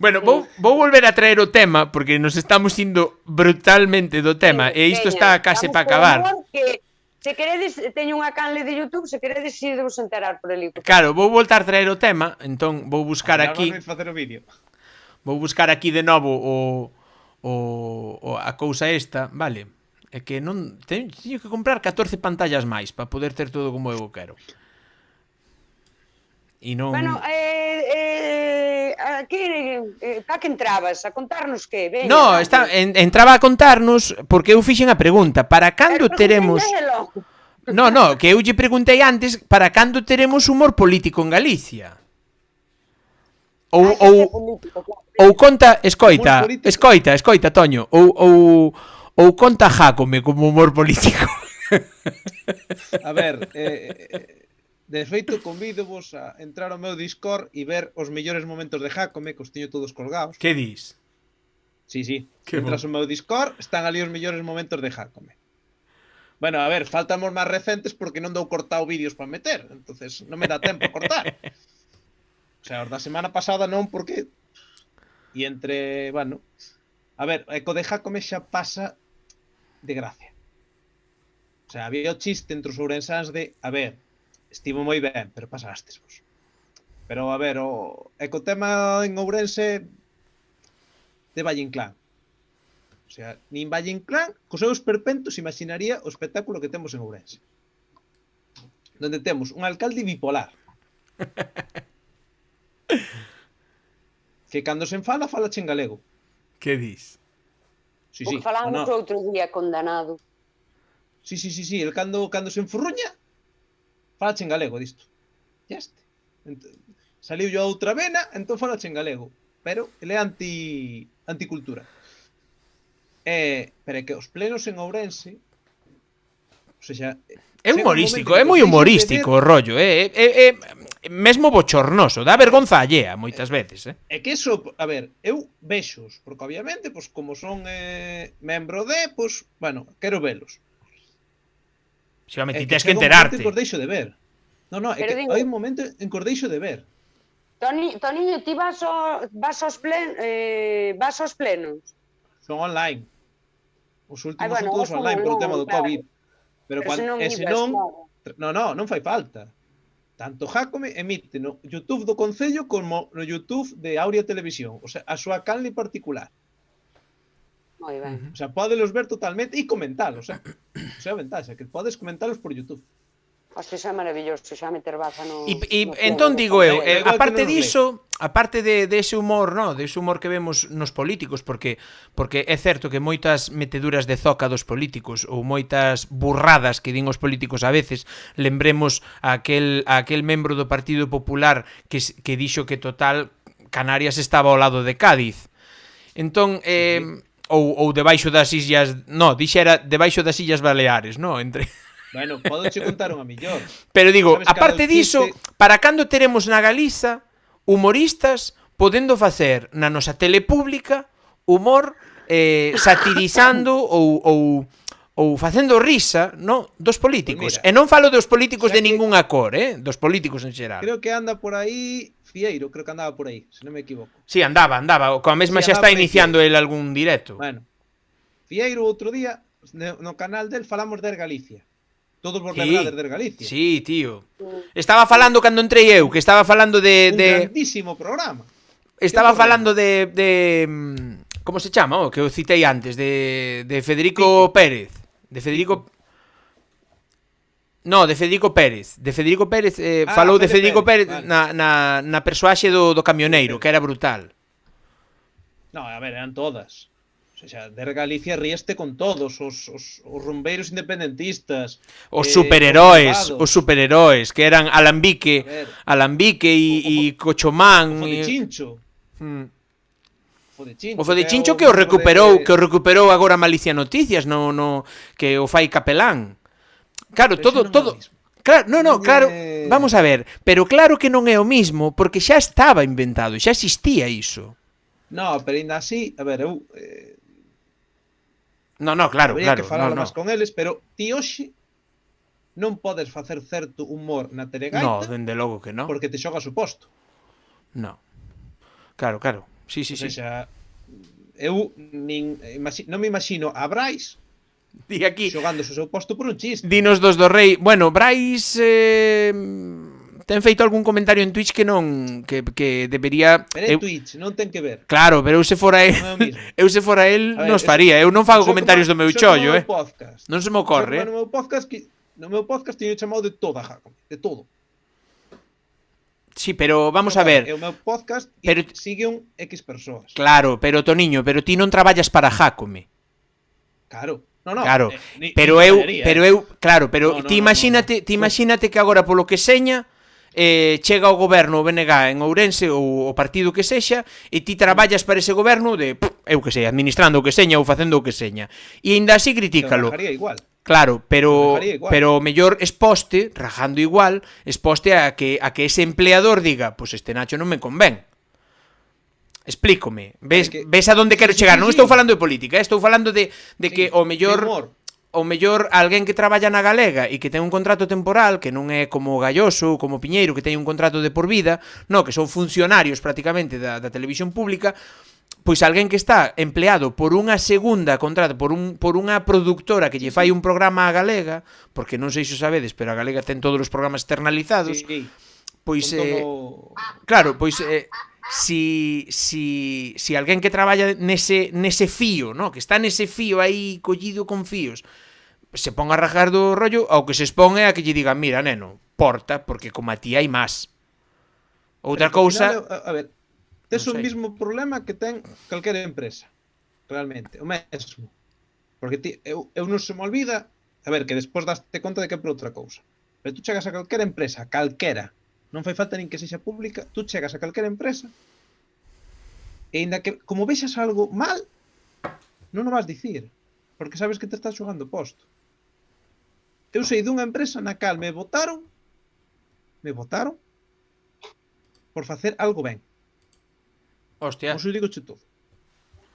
Bueno, vou volver a traer o tema, porque nos estamos indo brutalmente do tema, e isto está case para acabar. Se queredes, teño unha canle de YouTube, se queredes idevos enterar por ali. Claro, vou voltar a traer o tema, entón vou buscar aquí. Vou buscar aquí de novo a cousa esta, vale? É que non teño que comprar 14 pantallas máis para poder ter todo como eu quero. E non... Bueno, aquí pa que entrabas? A contarnos que? Veña, no, entraba a contarnos porque eu fixen a pregunta, para cando teremos... No, que eu lle preguntei antes, para cando teremos humor político en Galicia? Ou conta, escoita, Toño, ou conta Jácome como humor político. A ver, de feito, convídovos a entrar ao meu Discord e ver os mellores momentos de Jácome, que os teño todos colgados. Que dis? Sí. Entras ao meu Discord, están ali os mellores momentos de Jácome. Bueno, a ver, faltan os máis recentes porque non dou cortado vídeos para meter, entonces non me dá tempo a cortar. O sea, os da semana pasada non, porque... E entre, bueno... A ver, eco de Jácome xa pasa de gracia. O sea, había o chiste entre os ourensáns de, a ver... Estivo moi ben, pero pasastes vos. Pero, a ver, o ecotema en Ourense de Valle Inclán. O sea, nin Valle Inclán, cos seus perpentos, imaginaría o espectáculo que temos en Ourense. Donde temos un alcalde bipolar. Que cando se enfala, fala en galego. Que dis? Sí. O que falamos outro día, condenado. Sí. El cando se enfurruña, fala en galego disto. Ya este. Saliu yo a outra vena, entón fala en galego. Pero ele é anticultura. Pero é que os plenos en Ourense, o sea, é humorístico, é moi humorístico o rollo, mesmo bochornoso, dá vergonza allea moitas veces, É que eso, a ver, eu vexos, porque obviamente, pois como son membro de, pois, bueno, quero velos. Xeralmente tens que enterarte. É que deixo de ver. No, é que hai un momento en que deixo de ver. Toniño, ti vas aos plenos? Son online. Os últimos son todos online polo tema do COVID. Pero non fai falta. Tanto Jácome emite no YouTube do Concello como no YouTube de Aurea Televisión. O sea, a súa canle particular. Moi ben. O sea, podelos ver totalmente e comentalos, O sea, a ventaxa, que podes comentalos por YouTube. Hostia, xa é maravilloso, xa meter baza no... E entón digo eu, aparte diso, aparte de ese humor, no, de ese humor que vemos nos políticos, porque é certo que moitas meteduras de zoca dos políticos ou moitas burradas que din os políticos a veces, lembremos a aquel membro do Partido Popular que dixo que total Canarias estaba ao lado de Cádiz. Entón, ou debaixo das illas, no, dixera debaixo das Illas Baleares, no, entre Bueno, podo che contar unha millor. Pero digo, Sabes cal é aparte o diso, chiste? para cando teremos na Galiza humoristas podendo facer na nosa tele pública humor satirizando ou facendo risa, no, dos políticos. Pois mira, E non falo dos políticos xa de que- ningunha cor, dos políticos en xeral. Creo que anda por aí Fieiro, creo que andaba por aí, se non me equivoco. Sí, andaba, coa mesma Sí, xa está andaba por aí, iniciando el algún directo. Bueno, Fieiro outro día no canal del falamos de Galicia. Todos vos lembrades de Galicia. Sí, tío. Estaba falando cando entrei eu, que estaba falando Un de grandísimo programa. estaba programa? falando como se chama, que eu citei antes, de Federico Pérez. De Federico No, de Federico Pérez. De Federico Pérez falou de Federico Pérez vale. na persoaxe do camioneiro, que era brutal. No, a ver, eran todas. O sea, de Galicia ríeste con todos os rumbeiros independentistas. Os os superheróis, que eran Alambique, A ver. Alambique e Cochomán. O de e- Chincho. Mm. O de Chincho O Fode Chincho que o recuperou agora Malicia Noticias, no que o fai Capelán. Claro, Pero todo iso non é o mismo. Claro, Non claro, é- vamos a ver, pero claro que non é o mismo porque xa estaba inventado, xa existía iso. No, pero ainda así, a ver, eu No, claro, habría claro, que falar no. máis con eles, pero ti hoxe non podes facer certo humor na No, telegaita dende logo que no. porque te xogas o posto. No. Claro. Sí. O sea, eu non me imagino a Brais Di aquí, xogándose o seu posto por un chiste. dinos dos do Rei. Bueno, Brais ten feito algún comentario en Twitch que non que debería Pero é Twitch, non ten que ver. Claro, pero eu se fora el, Non é o mismo. eu se fora el A ver, nos faría. Eu non fago Xo comentarios do como- meu xo chollo, como no meu podcast. Non se me ocorre. Xo como no meu podcast teño chamado de toda, Jacob, de todo. Sí, pero vamos a É ver. o meu podcast Pero- sigue un X persoas. Claro, pero Toniño, pero ti non traballas para Jácome. Claro. No, Claro, ni pero eu, claro, pero No, ti no, imagínate, no. ti imagínate que agora polo que seña chega o goberno o BNG en Ourense ou o partido que sexa e ti traballas para ese goberno de, eu que sei, administrando o que seña ou facendo o que seña. E aínda así critícalo. Trabajaría igual. Claro, pero Trabajaría igual. pero o mellor exposte, rajando igual, exposte a que ese empleador diga, pues este Nacho non me convén. Explícome. Ves a donde quero chegar? Non estou falando de política, estou falando de que o mellor alguén que traballa na Galega e que ten un contrato temporal, que non é como Galloso ou como Piñeiro, que ten un contrato de por vida, no, que son funcionarios prácticamente da televisión pública, pois alguén que está empleado por unha segunda contrato, por unha productora que lle fai un programa a Galega, porque non sei se o sabedes, pero a Galega ten todos os programas externalizados, Sí. pois Con todo- claro, pois si alguén que traballa nese fío, no, que está nese fío aí collido con fíos, se pon a rajar do rollo, ao que se expón é a que lle digan, mira, neno, porta, porque como a ti hai máis. Outra Pero, ao cousa, final, a ver, tes non o sei. mismo problema que ten calquera empresa. Realmente, o mesmo. Porque eu non se me olvida, a ver, que despois daste conta de que é por outra cousa. Pero tú chegas a calquera empresa, calquera, non fai falta nin que sexa pública, tú chegas a calquera empresa e ainda que como vexas algo mal, non o vas dicir, porque sabes que te estás xogando posto. Eu sei dunha empresa na cal me votaron por facer algo ben. hostia, Os digo che todo.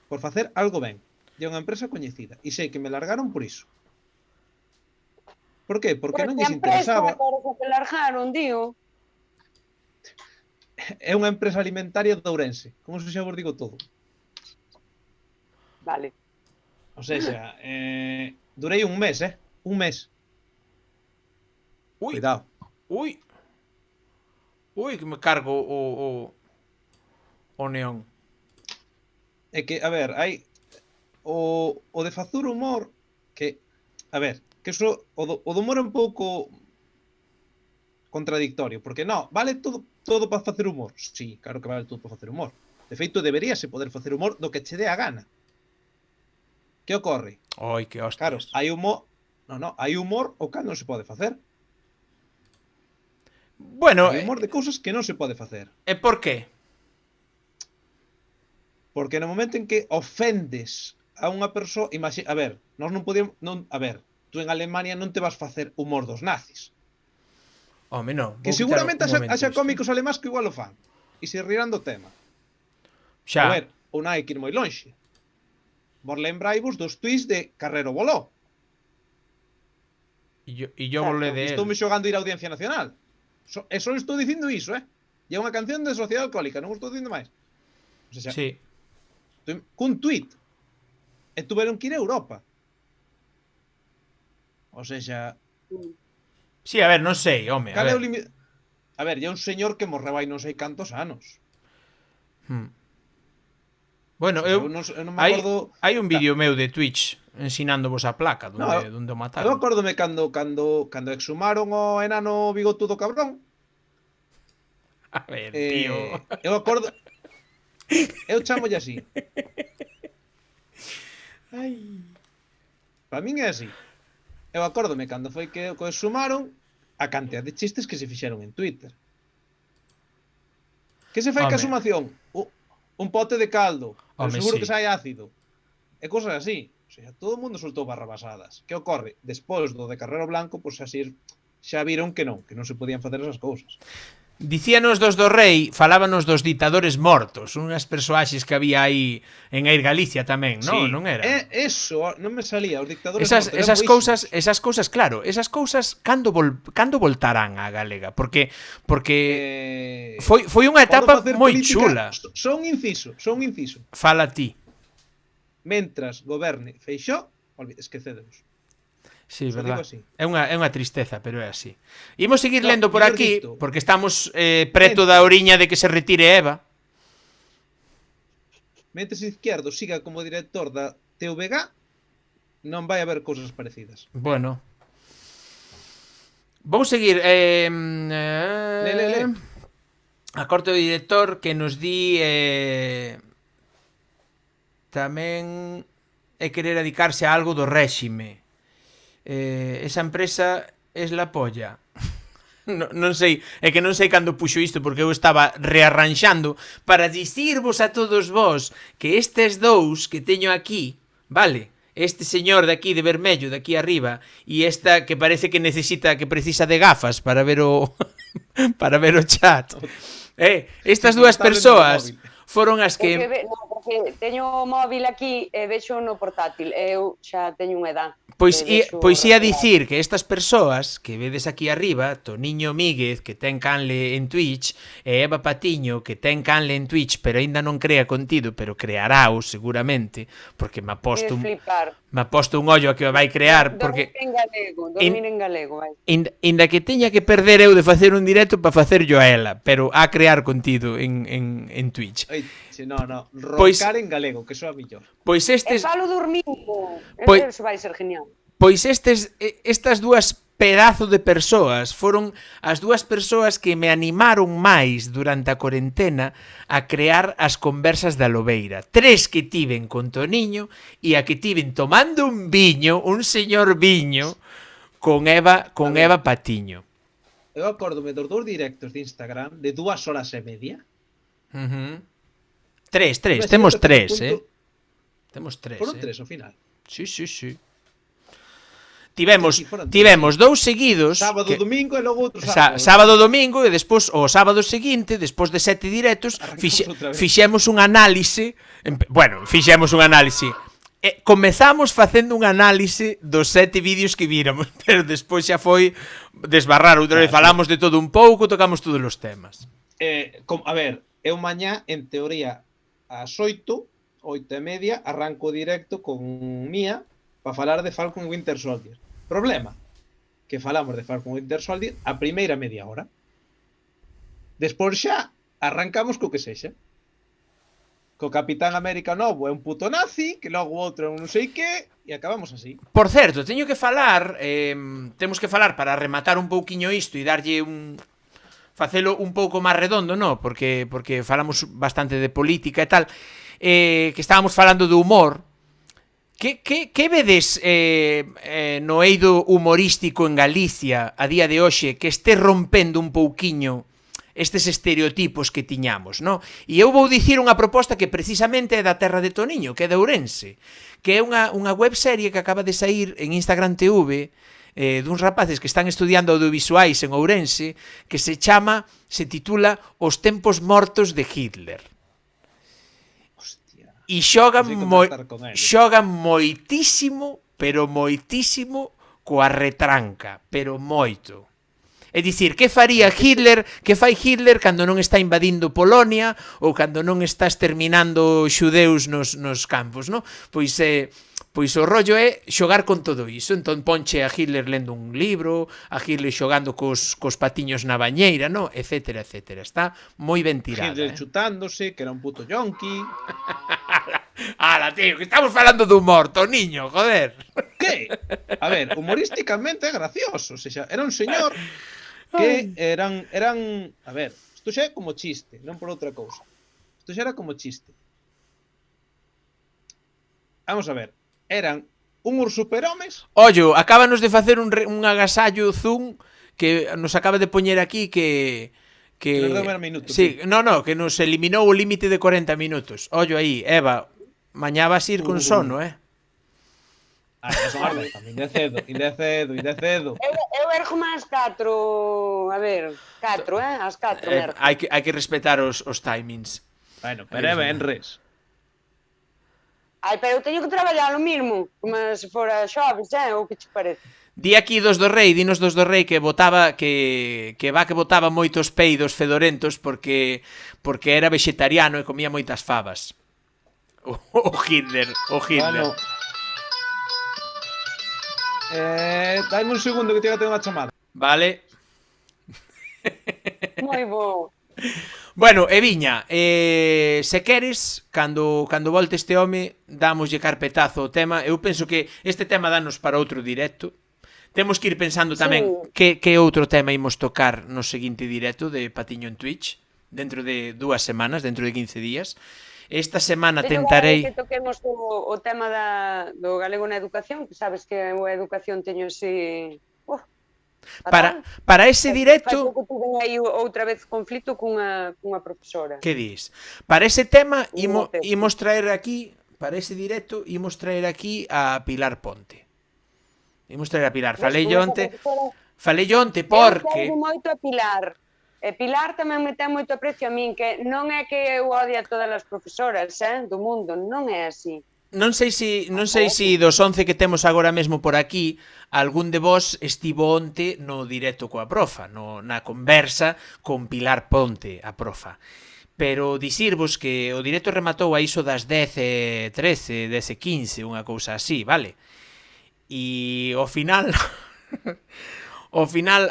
Por facer algo ben. E é unha empresa coñecida. E sei que me largaron por iso. Por qué? Porque non lles interesaba. Que largaron, tío. É unha empresa alimentaria de Ourense. Como se xa vos digo todo. Vale. O sea, durei un mes, Un mes. ui, Cuidado. ui, que me cargo o neón. É que, a ver, hai o de facer humor que, a ver, que eso, o do humor é un pouco contradictorio, porque no, vale todo para facer humor. Sí, claro que vale todo para facer humor. De feito, deberíase poder facer humor do que che dé a gana. Que ocorre? Oi, que hostias. Claro, hai humor, hai humor o cal non se pode facer. Bueno, Hai humor de cousas que non se pode facer. e por qué? Porque no momento en que ofendes a unha persoa, a ver, nós non podíamos, a ver, tú en Alemania non te vas facer humor dos nazis. Home, non. Que seguramente haxa cómicos alemáns que igual o fan. E se rirán do tema. Xa. A ver, ou non hai que ir moi lonxe. Vos lembraivos dos tweets de Carrero Boló. E yo volé de él. Estou me xogando ir á Audiencia Nacional. Só estou dicindo iso, E é unha canción de Sociedade Alcohólica, non estou dicindo máis. O sea, Sí. Cun tweet. E tuveron que ir a Europa. O sea, Sí, a ver, non sei, home, a cal é o ver. límite? A ver, é un señor que morreu hai non sei cantos anos. Bueno, Eu eu non me acordo. hai un vídeo meu de Twitch ensinándovos a placa No, donde o Eu mataron. acórdome cando exhumaron o enano bigotudo cabrón. A ver, tío. Eu acordo. Eu chamolle así. Para min é así. Eu acórdome cando foi que o exhumaron a cantidad de chistes que se fixeron en Twitter. Que se fai Home. que exhumación? Un pote de caldo, pero Home, seguro sí. que sai ácido. E cosas así. O sea, todo o mundo soltou barrabasadas. Que ocorre? Despois do de Carrero Blanco, pois así xa viron que non se podían facer esas cousas. Dicíanos dos do rei, falábanos dos ditadores mortos, unhas persoaxes que había aí en Air Galicia tamén, non? Sí, Non era? Eso, non me salía, os dictadores Esas mortos, eran cousas, claro, esas cousas cando voltarán á galega, porque foi unha etapa moi chula. Son un inciso. Fala ti. Mentras goberne Feixó, esquecedeos. Sí, Só verdad. digo así. É unha tristeza, pero é así. Imos seguir No, lendo por mellor aquí, dito. porque estamos preto da oriña de que se retire Eva. Mentres Izquierdo siga como director da TVG, non vai haber cousas parecidas. Bueno. Vou seguir. Le. A corte do director que nos di tamén é querer dedicarse a algo do réxime. Esa empresa es la polla. Non sei, é que non sei cando puxo isto porque eu estaba rearranxando para dicirvos a todos vos que estes dous que teño aquí, vale? Este señor de aquí de vermello, de aquí arriba, e esta que parece que precisa de gafas para ver o para ver o chat. Estas dúas persoas foron as que Porque teño o móvil aquí e vexo no portátil. Eu xa teño unha edad. Pois ia dicir que estas persoas que vedes aquí arriba, Toniño Míguez, que ten canle en Twitch, e Eva Patiño, que ten canle en Twitch, pero aínda non crea contido, pero crearao seguramente, porque me ha posto un ollo a que o vai crear, porque dormir en galego, vai. Inda que teña que perder eu de facer un directo para facerlo a ela, pero a crear contido en Twitch. No, roncar en galego, que soa millor. Pois estes... E falo dormindo. Eso vai ser genial. Pois estas dúas pedazo de persoas foron as dúas persoas que me animaron máis durante a cuarentena a crear as conversas da Lobeira. 3 que tiven con Toniño e a que tiven tomando un viño, un señor viño, con Eva Patiño. Eu acórdome dos 2 directos de Instagram de 2 horas e media. 3, temos 3, Temos 3, Foron 3 ao final. Sí. Tivemos 2 seguidos. Sábado, domingo e logo outro sábado. Sábado, domingo e despois o sábado seguinte, despois de 7 directos, fixemos un análise. Comezamos facendo un análise dos 7 vídeos que víramos, pero despois xa foi desbarrar outra vez, falamos de todo un pouco, tocamos todos os temas. A ver, eu mañá, en teoría, ás 8:30, arranco directo con Mía para falar de Falcon e Winter Soldier. Problema, que falamos de Falcon e Winter Soldier a primeira media hora. Despois xa arrancamos co que sexa. Co Capitán América novo é un puto nazi, que logo outro é un non sei que, e acabamos así. Por certo, teño que falar, temos que falar para rematar un pouquiño isto e darlle facelo un pouco máis redondo, no? Porque falamos bastante de política e tal, que estábamos falando do humor. Que vedes no eido humorístico en Galicia a día de hoxe que este rompendo un pouquiño estes estereotipos que tiñamos, no? E eu vou dicir unha proposta que precisamente é da terra de Toniño, que é de Ourense, que é unha webserie que acaba de sair en Instagram TV, duns rapaces que están estudiando audiovisuais en Ourense, que se titula Os tempos mortos de Hitler. Hostia. E xogan moitísimo, pero moitísimo coa retranca, pero moito. É dicir, que faría Hitler, que fai Hitler cando non está invadindo Polonia ou cando non está exterminando xudeus nos campos, non? Pois o rollo é xogar con todo iso. Entón ponche a Hitler lendo un libro, a Hitler xogando cos patiños na bañeira, no? Etcétera, etcétera. Está moi ben tirada. Hitler chutándose, que era un puto yonki. Ala, tío, que estamos falando de humor, Toniño, joder. Que? A ver, humorísticamente é gracioso. O sea, era un señor que eran... A ver, isto xa é como chiste, non por outra cousa. Isto xa era como chiste. Vamos a ver. Eran unhos superhomes. Ollo, acábanos de facer un agasallo Zoom que nos acaba de poñer aquí que nos deu menos minutos. Sí, no, que nos eliminou o límite de 40 minutos. Ollo aí, Eva, mañá vas ir con sono, Ya son as 10, inde cedo. Eu ergo máis 4, a ver, 4, as 4 ergo. Hai que respetar os timings. Bueno, pero é venres. Ai, pero eu teño que traballar lo mismo, como se fora xoves, ou que che parece? Di aquí dinos dos do Rei que botaba botaba moitos peidos fedorentos porque era vegetariano e comía moitas fabas. O Hitler. Bueno. Dame un segundo que teño que ter unha chamada. Vale. Moi bo. Bueno, e viña, se queres, cando volte este home, dámoslle carpetazo ao tema. Eu penso que este tema danos para outro directo. Temos que ir pensando tamén que outro tema imos tocar no seguinte directo de Patiño en Twitch, dentro de 2 semanas, dentro de 15 días. Esta semana tentarei... Que toquemos o tema do galego na educación, que sabes que a educación teño así... Para ese directo... Fai pouco tuve aí outra vez conflito cunha profesora. Que dis? Para ese tema imos traer aquí, para ese directo, imos traer aquí a Pilar Ponte. Imos traer a Pilar. Falei onte porque... Eu moito a Pilar. E Pilar tamén me ten moito aprecio a min, que non é que eu odie a todas as profesoras do mundo, non é así. Non sei se dos 11 que temos agora mesmo por aquí, algún de vos estivo onte no directo coa profa, na conversa con Pilar Ponte, a profa. Pero dicirvos que o directo rematou a iso das 10:13, 10:15, unha cousa así, vale? E ao final,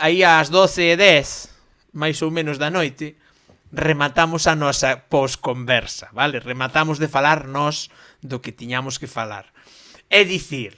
aí ás 12:10, máis ou menos da noite, rematamos a nosa posconversa, vale? Rematamos de falar nós do que tiñamos que falar. É dicir,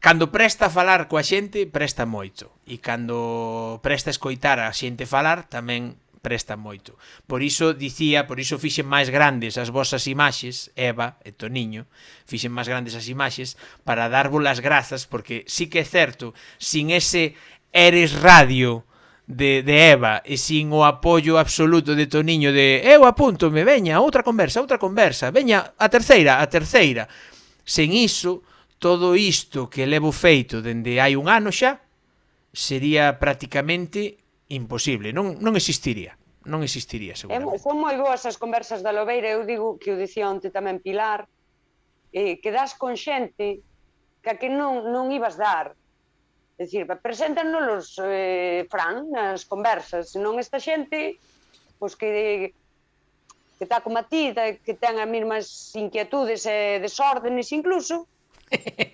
cando presta a falar coa xente, presta moito. E cando presta a escoitar a xente falar, tamén presta moito. Por iso fixen máis grandes as vosas imaxes, Eva e Toniño, fixen máis grandes as imaxes para darvos as grazas, porque sí que é certo, sin ese Eres Radio de Eva e sin o apoio absoluto de Toniño de eu apúntome, veña, outra conversa, veña, a terceira. Sen iso, todo isto que levo feito dende hai un ano xa, sería prácticamente imposible, non existiría seguramente. Son moi boas as conversas da Lobeira, eu digo que o dicía onte tamén Pilar, que das con xente que a que non ibas dar. É dicir, preséntanos Fran nas conversas, senón esta xente pois que está como a ti, que ten as mesmas inquietudes e desórdenes incluso,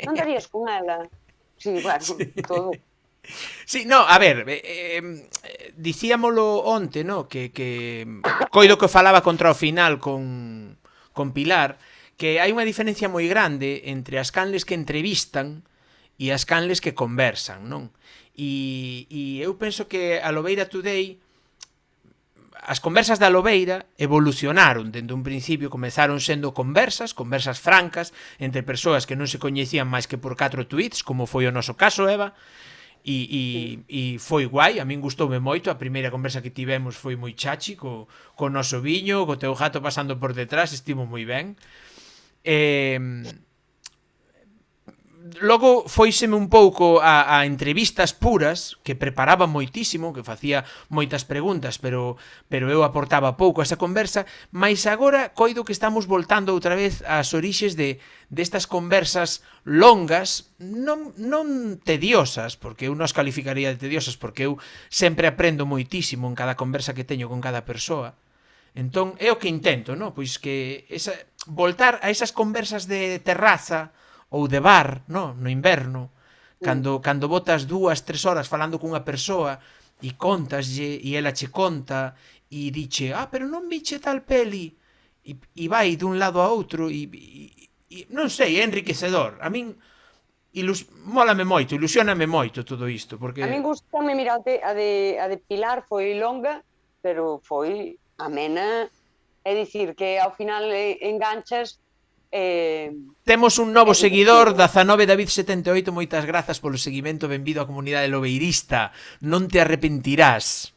non darías con ela. Sí, bueno, todo. Sí, no, a ver, dicíamolo onte, no, que coido que falaba contra o final con Pilar, que hai unha diferencia moi grande entre as canles que entrevistan e as canles que conversan, non? E eu penso que a Lobeira Today, as conversas da Lobeira evolucionaron dende un principio, comezaron sendo conversas francas entre persoas que non se coñecían máis que por 4 tweets, como foi o noso caso, Eva, E foi guai, a min gustoume moito. A primeira conversa que tivemos foi moi chachi co noso viño, co teu gato pasando por detrás, estivo moi ben. Logo foiseme un pouco a entrevistas puras, que preparaba moitísimo, que facía moitas preguntas, pero eu aportaba pouco a esa conversa. Mais agora coido que estamos voltando outra vez ás orixes destas conversas longas, non tediosas, porque eu non as calificaría de tediosas, porque eu sempre aprendo moitísimo en cada conversa que teño con cada persoa. Entón, é o que intento, non? Pois que voltar a esas conversas de terraza ou de bar, no inverno, cando botas 2-3 horas falando cunha persoa e contaslle, e ela che conta e diche, pero non viche tal peli, e vai dun lado a outro e non sei, é enriquecedor. A min mólame moito, ilusioname moito todo isto, porque a min gustame, mira, a de Pilar foi longa, pero foi amena, é dicir que ao final enganchas. Temos un novo seguidor, 19 David 78, moitas grazas polo seguimento, benvido á comunidade lobeirista, non te arrepentirás.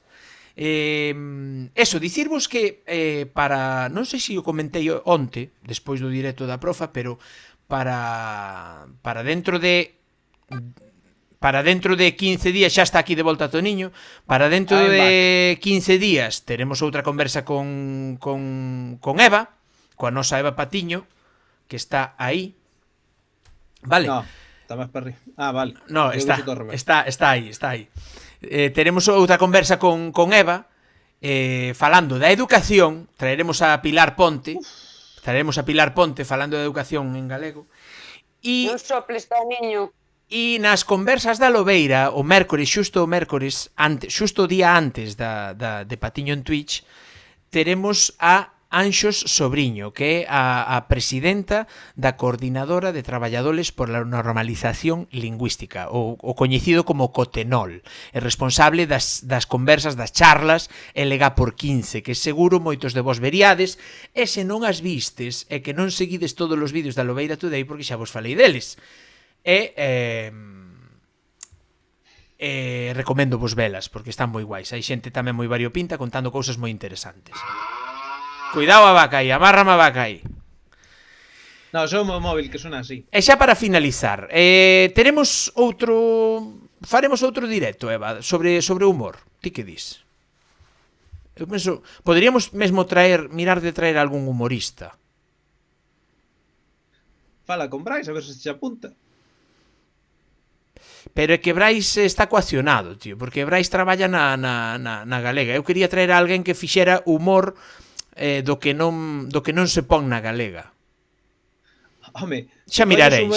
Eso, dicirvos que para, non sei se o comentei onte, despois do directo da profa, pero para dentro de 15 días, xa está aquí de volta Toniño, para dentro de 15 días teremos outra conversa con Eva, coa nosa Eva Patiño, que está aí. Vale. No, está máis para arriba. Vale. No, está aí. Teremos outra conversa con Eva, falando da educación. Traeremos a Pilar Ponte. Falando da educación en galego. Non soples, Toniño. E nas conversas da Lobeira, o mércores, xusto o día antes de Patiño en Twitch, teremos a Anxos Sobriño, que é a presidenta da Coordinadora de Traballadores por la Normalización Lingüística, o coñecido como Cotenol, é responsable das conversas, das charlas LG por 15, que seguro moitos de vos veríades, e se non as vistes e que non seguides todos os vídeos da Lobeira Today, porque xa vos falei deles. Recomendo vos velas, porque están moi guais. Hai xente tamén moi variopinta contando cousas moi interesantes. Cuidado a vaca aí, amárrame a vaca aí. No, son o móvil que sona así. E xa para finalizar, faremos outro directo, Eva, sobre humor. Ti que dis? Eu penso, poderíamos mesmo mirar de traer algún humorista. Fala con Brais, a ver se se apunta. Pero é que Brais está coaccionado, tío, porque Brais traballa na galega. Eu quería traer a alguén que fixera humor do que non se pon na galega. Home, xa mirarei.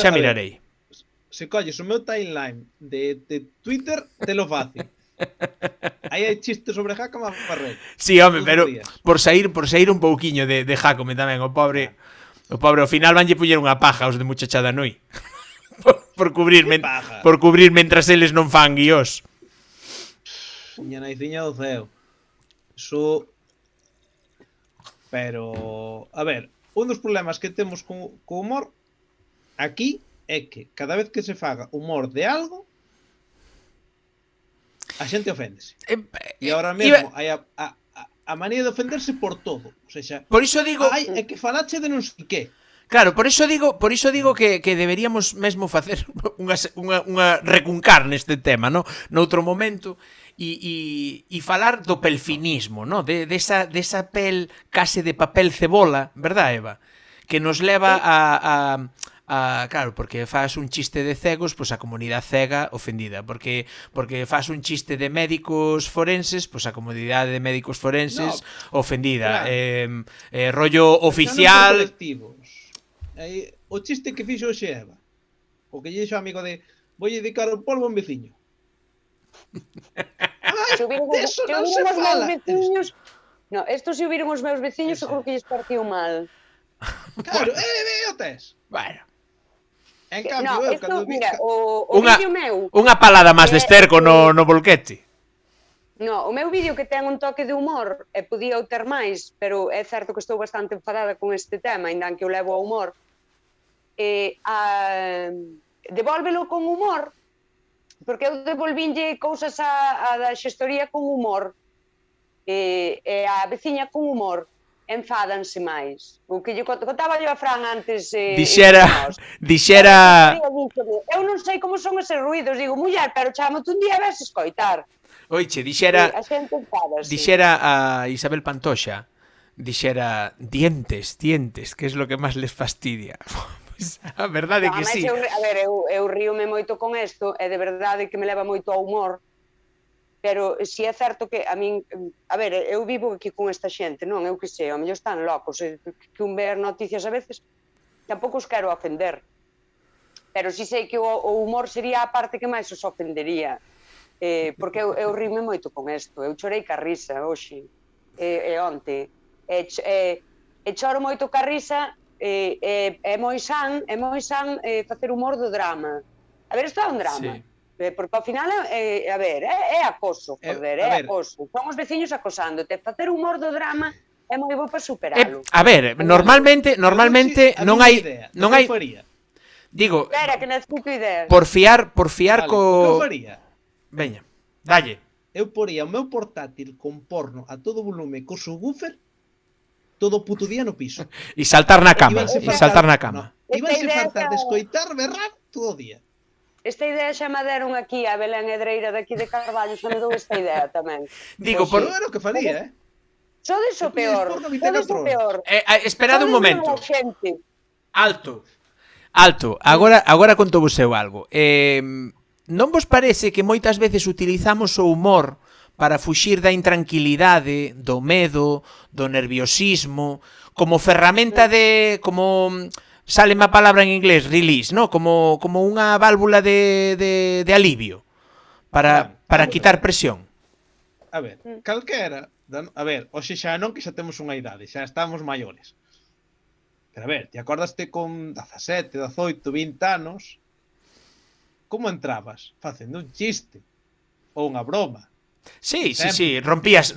Se colles o meu timeline de Twitter, te lo fácil. Aí hai chistes sobre Jácome a barrer. Sí, home, pero por sair un pouquiño de Jácome tamén, o pobre ao final vanlle puñer unha paja aos de Muchachada Noi. por cubrir mentras eles non fan guiós. Miña naiciña do ceo. Iso. Pero, a ver, un dos problemas que temos co humor aquí é que cada vez que se faga humor de algo, a xente oféndese. E agora mesmo hai a manía de ofenderse por todo. O sea, por iso digo, é que falache de non sei que. Claro, por iso digo que deberíamos mesmo facer unha recuncar neste tema, no? Noutro momento. E falar do pelfinismo, no? Desa pel case de papel cebola, verdad, Eva? Que nos leva a claro, porque faz un chiste de cegos, pois a comunidade cega ofendida, porque faz un chiste de médicos forenses, pois a comunidade de médicos forenses ofendida. Rollo oficial. O chiste que fixo hoxe Eva, o que lle dixo amigo de vou dedicar o polvo a un veciño. Eso non se fala. No, esto se hubiron os meus veciños, seguro que lles partiu mal. Claro, o tes. Bueno. En cambio, eu cando mira, o vídeo meu... Unha palada máis de esterco no volquete. No, o meu vídeo que ten un toque de humor, e podía ter máis, pero é certo que estou bastante enfadada con este tema, ainda que eu levo ao humor. Devólvelo con humor, porque eu devolvinlle cousas a da xestoría con humor, e a veciña con humor, enfádanse máis. O que lle contaba yo a Fran antes... Dixera... Eu non sei como son eses ruidos, digo, muller, pero chamo-te un día a ver se escoitar. Oiche, dixera a Isabel Pantoxa, dixera dientes, que es lo que máis les fastidia. Pues, a verdade que sí. Eu ríome moito con isto, e de verdade que me leva moito ao humor, pero si é certo que a min, a ver, eu vivo aquí con esta xente, non? Eu que sei, ao mellor están locos, que un ver noticias a veces, tampouco os quero ofender, pero si sei que o humor sería a parte que máis os ofendería, porque eu rime moito con isto, eu chorei ca risa hoxe, e onte, e choro moito ca risa, é moi san facer humor do drama. A ver, isto é un drama. Sí. Porque ao final, a ver, é acoso, joder, é acoso. Son os veciños acosándote. Facer humor do drama é moi bo para superalo. A ver, normalmente non hai... Digo, espera, que necesito ideas. Por fiar co... Eu faría? Veña, dalle. Eu poría o meu portátil con porno a todo volume co subwoofer todo o puto día no piso. E saltar na cama. Ibanse fartar de escoitar berrar todo o día. Esta idea xa me deron aquí a Belén Edreira daqui de Carballo, xa me dou esta idea tamén. Digo, por non era o que faría, Sodes o peor. Esperade un momento. Alto. Agora conto vos eu algo. Non vos parece que moitas veces utilizamos o humor para fuxir da intranquilidade, do medo, do nerviosismo, como ferramenta de... como... Sáleme a palabra en inglés, release, ¿no? Como unha válvula de alivio para quitar presión. A ver, calquera... A ver, hoxe xa non, que xa temos unha idade, xa estamos maiores. Pero a ver, te acordaste con 17, 18, 20 anos, como entrabas? Facendo un chiste ou unha broma. Sí, rompías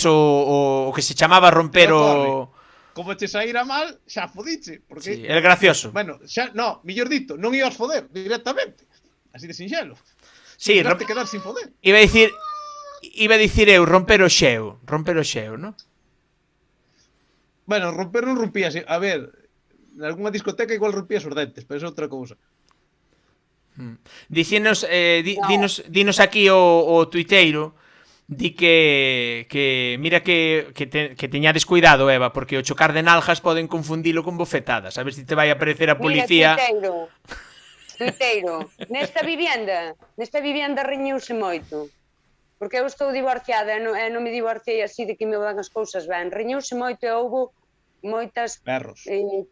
o que se chamaba romper o... Como che saíra mal, xa fodiche. Porque, sí, é gracioso. Bueno, xa, no, millor dito, non ibas foder directamente. Así de sinxelo. Sí, quedar sin foder. Iba a dicir eu, romper o xeo, ¿no? Bueno, romper non rompías. A ver, en algunha discoteca igual rompías os dentes, pero é outra cousa. Dinos aquí o tuiteiro. Di que mira que teñades cuidado, Eva, porque o chocar de nalgas poden confundilo con bofetadas. A ver se te vai aparecer a policía. Mira, tuiteiro, nesta vivenda riñiuse moito. Porque eu estou divorciada e non me divorciei así de que me van as cousas ben. Riñiuse moito e houbo moitas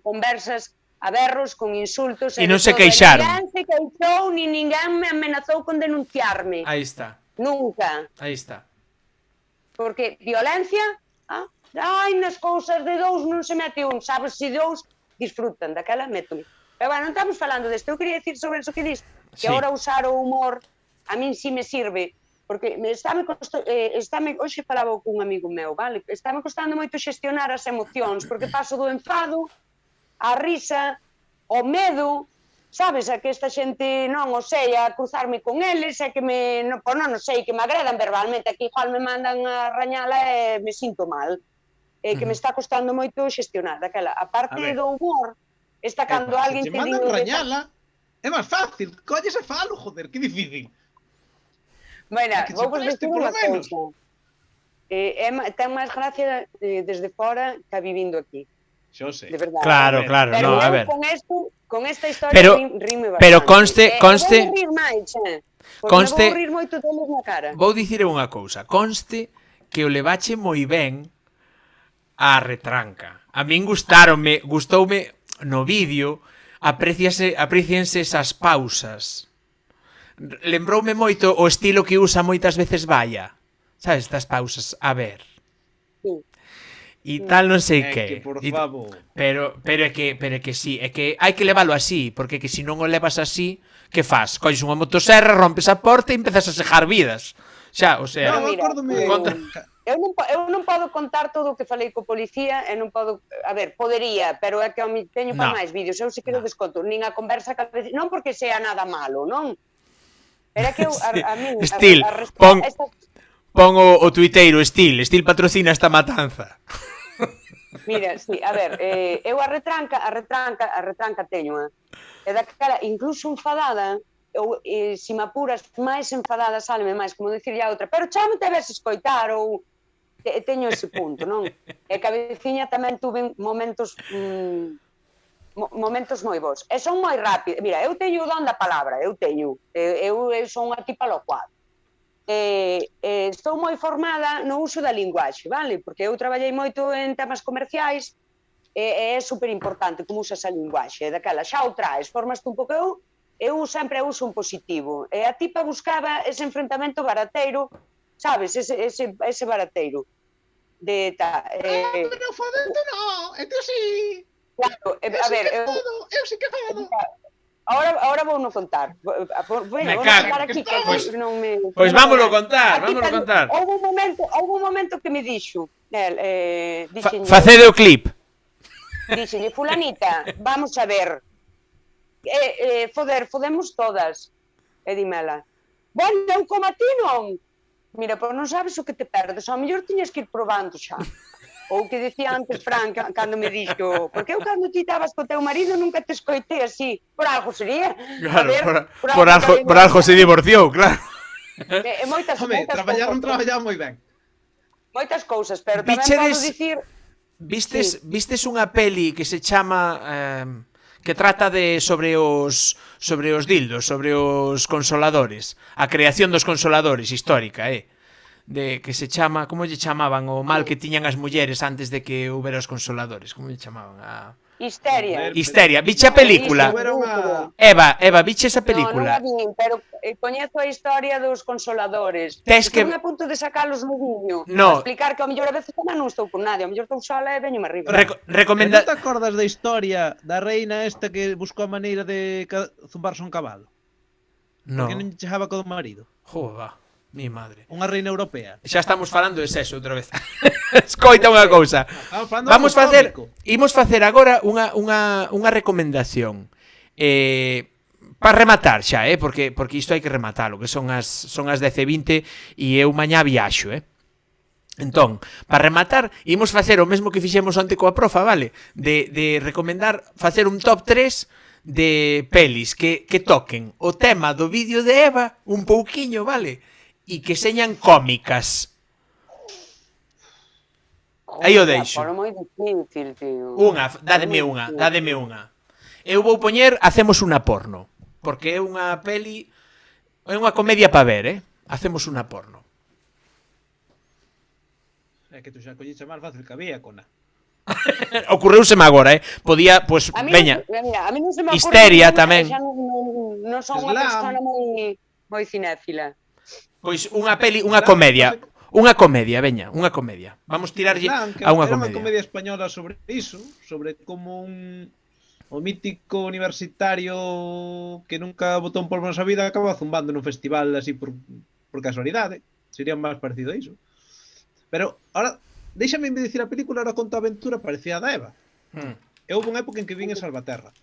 conversas a berros, con insultos. E non se queixaron. Ninguén se queixou, ni ninguén me amenazou con denunciarme. Aí está. Nunca. Aí está. Porque violencia, nas cousas de dous non se mete un, sabes, se dous disfrutan daquela, métome. Pero bueno, non estamos falando desto, eu quería dicir sobre eso que diste, que agora usar o humor a min sí me sirve, porque hoxe falaba con un amigo meu, vale? Estáme costando moito xestionar as emocións, porque paso do enfado, a risa, o medo, sabes, a que esta xente non o sei, a cruzarme con eles, a que non sei, que me agredan verbalmente, aquí igual me mandan a rañala e me sinto mal, que me está costando moito xestionar daquela. A parte do humor, está cando alguén te mandan rañala, é máis fácil, colles e falo, joder, que difícil. Bueno, vou vos decir unha cousa. Ten máis gracia desde fora que vivindo aquí. Xo sei. De verdade. Claro, pero no, a ver. Con esta historia rime bastante. Pero conste... Vou rir moito deles na cara. Vou dicir unha cousa. Conste que o levache moi ben a retranca. A min gustoume no vídeo, apreciense esas pausas. Lembroume moito o estilo que usa moitas veces Valla. Sabes, estas pausas, a ver. Sí. E tal non sei que. Por favor. Pero é que sí, é que hai que levalo así, porque que se non o levas así, que fas? Colles unha motoserra, rompes a porta e empezas a sejar vidas. Xa, o sea, eu non podo contar todo o que falei co policía e non podo, a ver, podería, pero é que teño para máis vídeos, eu se quero desconto, nin a conversa non porque sea nada malo, non? Era que eu, a min... Estil, pon o tuiteiro Estil patrocina esta matanza. Mira, sí, a ver, eu a retranca teño, e daquela, incluso enfadada, ou, se me apuras máis enfadada, sáleme máis, como dicirlle a outra, pero chámote a ver se escoitar, ou teño ese punto, non? E que a veciña tamén tuve momentos moi bons, e son moi rápidos. Mira, eu teño o don da palabra, eu son unha tipa locuada. Estou moi formada no uso da linguaxe, vale? Porque eu traballei moito en temas comerciais e é super importante como usas a linguaxe, daquela xa o traes, formaste un pouco. Eu sempre uso un positivo, e a tipa buscaba ese enfrentamento barateiro, sabes, ese barateiro de pero fodente non, e tú sí. Claro, a ver, eu sí que fodo. Ahora vou non contar. Bueno, vou contar aquí que non me... Pois vámolo contar. Houve un momento que me dixo, facede o clip. Dixenlle, fulanita, vamos a ver, fodemos todas. E dimela, bueno, eu como a ti non. Mira, pois non sabes o que te perdes, ao mellor tiñas que ir probando xa. Ou que dicía antes Fran, cando me dixo, porque eu cando ti estabas co teu marido nunca te escoitei así, por algo sería. Claro, por algo se divorciou, claro. Moitas traballaba moi ben. Moitas cousas, pero tamén podo dicir... Vistes unha peli que se chama... que trata sobre os dildos, sobre os consoladores, a creación dos consoladores histórica, de que se chama, como lle chamaban o mal que tiñan as mulleres antes de que houbera os consoladores, como lle chamaban? Histeria, viche a película? Eva, viche esa película? Non a vi, pero coñezo a historia dos consoladores. Non a punto de sacalos no viño, explicar que ao mellor a veces non estou con nadie, ao mellor estou sola e veño arriba. Non te acordas da historia da reina esta que buscou a maneira de zumbarse un cabalo? Porque non chegaba co marido. Joda, mi madre. Unha reina europea. Xa estamos falando de sexo outra vez. Escoita unha cousa. Imos facer agora unha recomendación. Para rematar xa, porque isto hai que rematalo, que son as 10:20 e eu mañá viaxo, Entón, para rematar, imos facer o mesmo que fixemos onte coa profa, vale? De recomendar, facer un top 3 de pelis que toquen o tema do vídeo de Eva un pouquiño, vale? E que señan cómicas. Aí o deixo. Dádeme unha. Eu vou poñer Hacemos una porno, porque é unha peli, é unha comedia para ver, Hacemos una porno. É que tú xa colliche máis fácil que había, Cona. Ocorreuseme agora, Podía, pues, veña. Histeria tamén. Non son unha persona moi cinéfila. Pois unha peli, unha comedia. Unha comedia, veña, unha comedia. Vamos tirarlle a unha comedia. Era unha comedia española sobre iso, sobre como o mítico universitario que nunca botou un polvo na súa vida acaba zumbando nun festival así por casualidade. Sería máis parecido a iso. Pero, ahora, déxame dicir a película, ahora conta a aventura parecida a da Eva. Eu houve unha época en que vin en Salvaterra.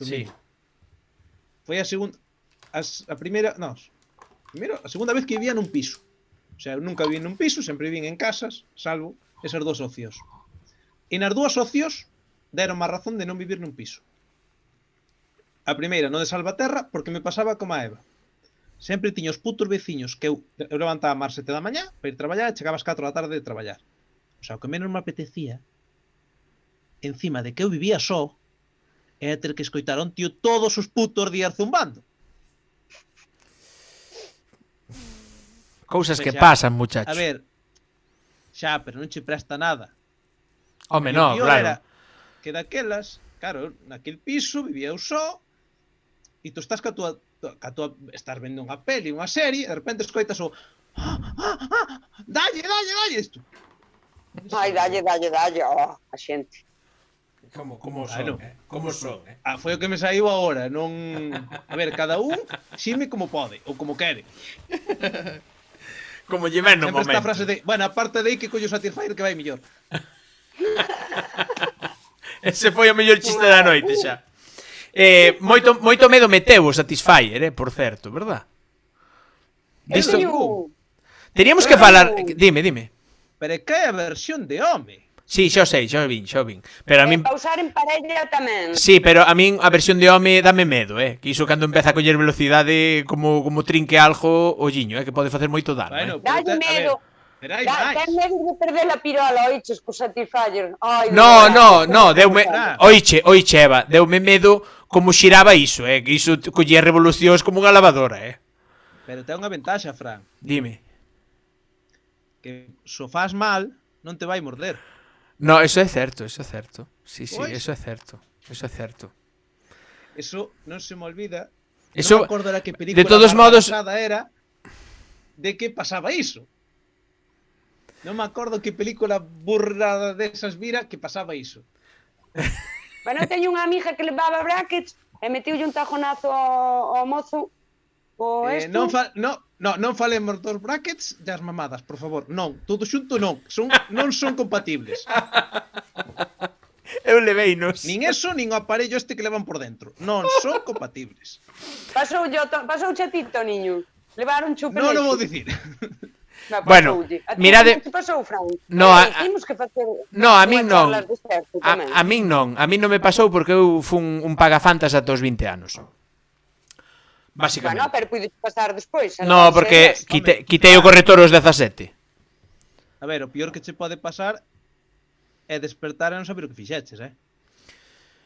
Sí. Foi a segunda... A segunda vez que vivía nun piso. O sea, eu nunca viví nun piso, sempre vivín en casas, salvo esas dos opcións. E nas dúas opcións deron má razón de non vivir nun piso. A primeira, no de Salvaterra, porque me pasaba como a Eva. Sempre tiña os putos veciños que eu levantaba a 7 da mañá para ir traballar e chegaba ás 4 da tarde de traballar. O sea, o que menos me apetecía, encima de que eu vivía só, era ter que escoitar a un tío todos os putos días zumbando. Cousas que pasan, muchacho. A ver, xa, pero non che presta nada. Home, non, claro. Era que daquelas, claro, naquel piso vivía eu só e tu estás ca tua estás vendo unha peli, unha serie, e de repente escoitas o dalle isto. Ai, dalle, a xente. Como son, Como son, foi o que me saiu agora, non... A ver, cada un xime como pode, ou como quere. Como lle ven no momento. Sempre esta frase de, bueno, aparte de aí que collo Satisfyer que vai mellor. Ese foi o mellor chiste da noite xa. Moito medo meteu o Satisfyer, por certo, verdad? Disto... teño... Teríamos que falar... Dime. Pero é que é a versión de home. Sí, xa sei, xa vin. Pero a min... Pausar en parella tamén. Sí, pero a min a versión de home dame medo, Que iso cando empeza a coller velocidade como trinque algo, olliño, que pode facer moito dano, Bueno, Dalle medo. Pero hai máis. Ten medo de perder a pirola, oiches, co Satisfyer. Ai, No, deume... Oiche, Eva, deume medo como xiraba iso, que iso collía revolucións como unha lavadora, Pero ten unha ventaxa, Fran. Dime. Que so faz mal, non te vai morder. No, eso é certo. Sí, Pois. eso é certo. Eso non se me olvida. Eso, non me acordo era que película de todos modos, era de que pasaba iso. Non me acordo que película burrada desas vira que pasaba iso. Bueno, teño unha amiga que levaba brackets e metiulle un tajonazo ao mozo. Non falemos dos brackets das mamadas, por favor. Non, todo xunto non. Non son compatibles. Eu leveinos. Nin eso, nin o aparello este que levan por dentro. Non son compatibles. Pasou chatito, niño. Levaron chupe. Non o vou dicir. Bueno, mirade... Que pasou, Fran? No, Temos que facer... No, a min non. A min non. A min non me pasou porque eu fun un pagafantas ata os 20 anos. Básicamente. Bueno, pero puides pasar despois. No, porque quitei o corrector aos 17. A ver, o pior que che pode pasar é despertar e non saber o que fixeches,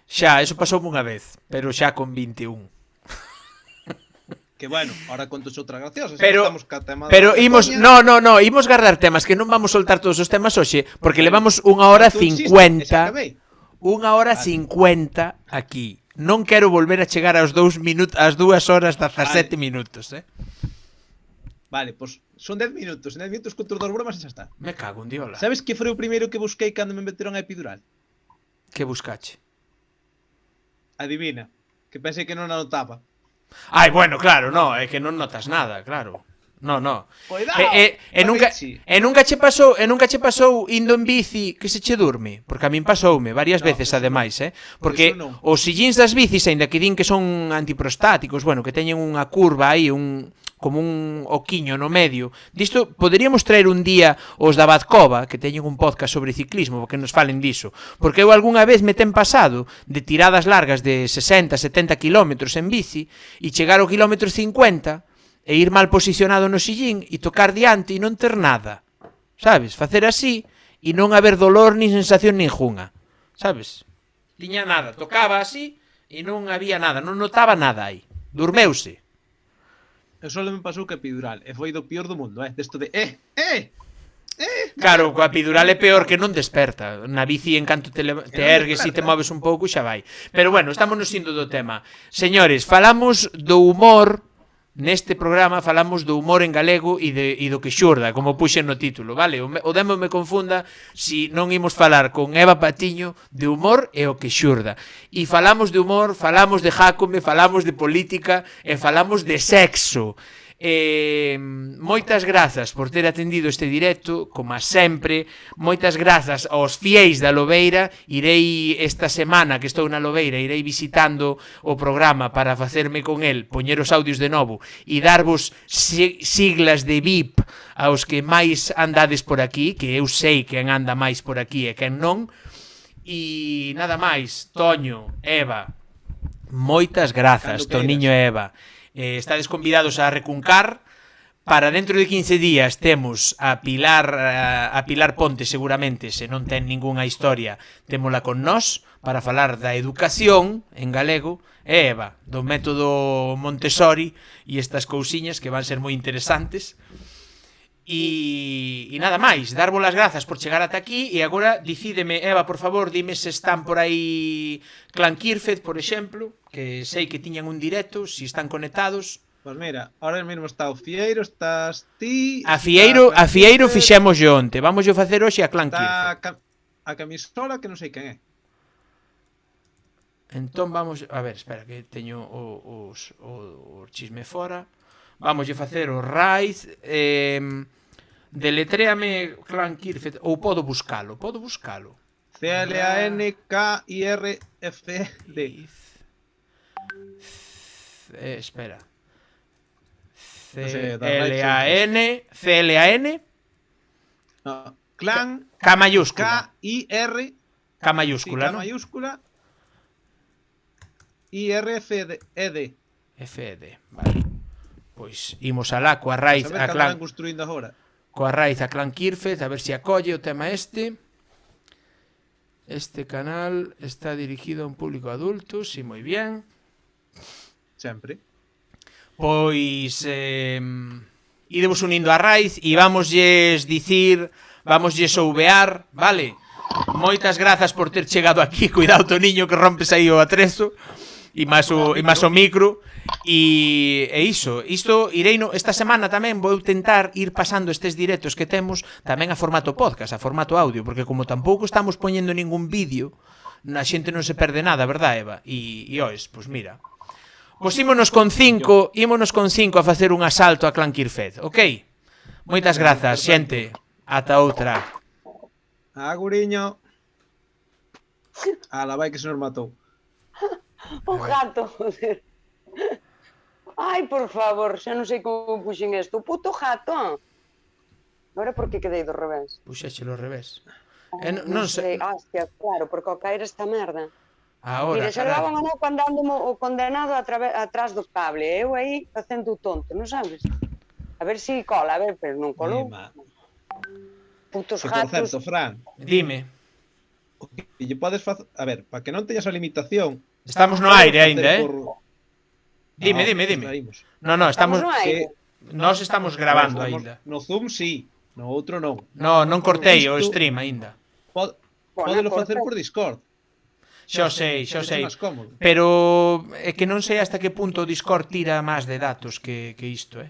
Xa, eso pasoume unha vez, pero xa con 21. Que bueno, ahora contos outra graciosa. Pero imos, no, imos guardar temas que non vamos soltar todos os temas hoxe, porque levamos 1 hora 50. 1 hora 50 aquí. Non quero volver a chegar aos 2 minutos, ás 2 horas 17 minutos, Vale, pois son 10 minutos. En 10 minutos conto 2 bromas e xa está. Me cago en diola. Sabes que foi o primeiro que busquei cando me meteron a epidural? Que buscache? Adivina. Que pensei que non anotaba. Ai, bueno, claro, no, é que non notas nada, claro. No. Cuidado. Nunca che pasou indo en bici que se che durme, porque a min pasoume varias veces ademais, porque os sillíns das bicis, aínda que din que son antiprostáticos, bueno, que teñen unha curva aí, como un oquiño no medio. Disto poderíamos traer un día os da Badcova, que teñen un podcast sobre ciclismo, que nos falen diso, porque eu algunha vez me ten pasado de tiradas largas de 60, 70 kilómetros en bici e chegar ao kilómetro 50 e ir mal posicionado no sillín e tocar diante e non ter nada, sabes? Facer así e non haber dolor nin sensación ningunha, sabes? Tiña nada, tocaba así e non había nada, non notaba nada aí. Durmeuse. Eu só me pasou que epidural, e foi do pior do mundo, desto de Claro, coa epidural é peor que non desperta. Na bici, en canto te ergues e te moves un pouco, xa vai. Pero bueno, estamos nos indo do tema. Señores, falamos do humor. Neste programa falamos do humor en galego e do que xurda, como puxen no título, vale? O demo me confunda si non imos falar con Eva Patiño de humor e o que xurda. E falamos de humor, falamos de Jácome, falamos de política e falamos de sexo. Moitas grazas por ter atendido este directo, como sempre. Moitas grazas aos fieis da Lobeira. Irei esta semana que estou na Lobeira, irei visitando o programa para facerme con el, poñer os audios de novo e darvos siglas de VIP aos que máis andades por aquí, que eu sei quen anda máis por aquí e quen non. E nada máis, Toño, Eva, moitas grazas, Toniño e Eva. Estades convidados a recuncar. Para dentro de 15 días temos a Pilar Ponte, seguramente, se non ten ningunha historia, témola con nós para falar da educación en galego, e Eva, do método Montessori e estas cousiñas que van ser moi interesantes. E nada máis, darvos as grazas por chegar ata aquí. E agora dicídeme, Eva, por favor, dime se están por aí Clan Kirfed, por exemplo, que sei que tiñan un directo, se están conectados. Pois mira, ahora mesmo está o Fieiro, estás ti... A Fieiro fixemos onte, vamos a facer hoxe a Clan Kirfed. A camisola que non sei quen é. Entón vamos, a ver, espera que teño o chisme fora. Vamos a facer o Raiz. Deletréame Clan Kirfed, ou podo buscalo. CLANKIRFD. Espera. C-L-A-N C-L-A-N No, clan K mayúscula. K-I-R K mayúscula, K ¿no? mayúscula I-R-F-E-D. F-E-D, vale. Pois imos alá coa raíz Saber a que clan andarán construindo agora. coa raíz a clan Kirfet, a ver se acolle o tema este. Este canal está dirigido a un público adulto, si moi bien. Sempre. Pois idemos unindo a raíz e vamosles dicir, vamosles ouvear, vale? Moitas grazas por ter chegado aquí. Cuidado, Toniño, que rompes aí o atrezo. E máis o micro. E iso, isto ireino esta semana tamén vou tentar ir pasando estes directos que temos tamén a formato podcast, a formato audio, porque como tampouco estamos poñendo ningún vídeo, a xente non se perde nada, verdad, Eva? E ois, pois mira. Pois ímonos con 5 a facer un asalto a Clan Kirfet, ok? Moitas grazas, xente. Ata outra. Aguriño. Ala, vai que se nos matou. O gato, joder. Ai, por favor, xa non sei como puxen isto. O puto gato. Agora por que quedei do revés? Puxéchelo ao revés. Non sei. Hostia, claro, porque ao caer esta merda. Ahora, Mira, xa levaban a noco andando o condenado atrás do cable. E eu aí facendo o tonto, non sabes? A ver se cola, a ver, pero non colou. Putos Que, por gatos. certo, Fran, dime. o que lle podes facer... A ver, para que non teñas a limitación... Estamos no aire aínda, Dime. Saímos. No, estamos no aire. Nós estamos grabando Estamos- aínda. No Zoom, sí. No outro, non. Non cortei o Isto- stream aínda. Pódelo facer por Discord. Xo sei. máis cómodo. Pero é que non sei hasta que punto o Discord tira máis de datos que isto,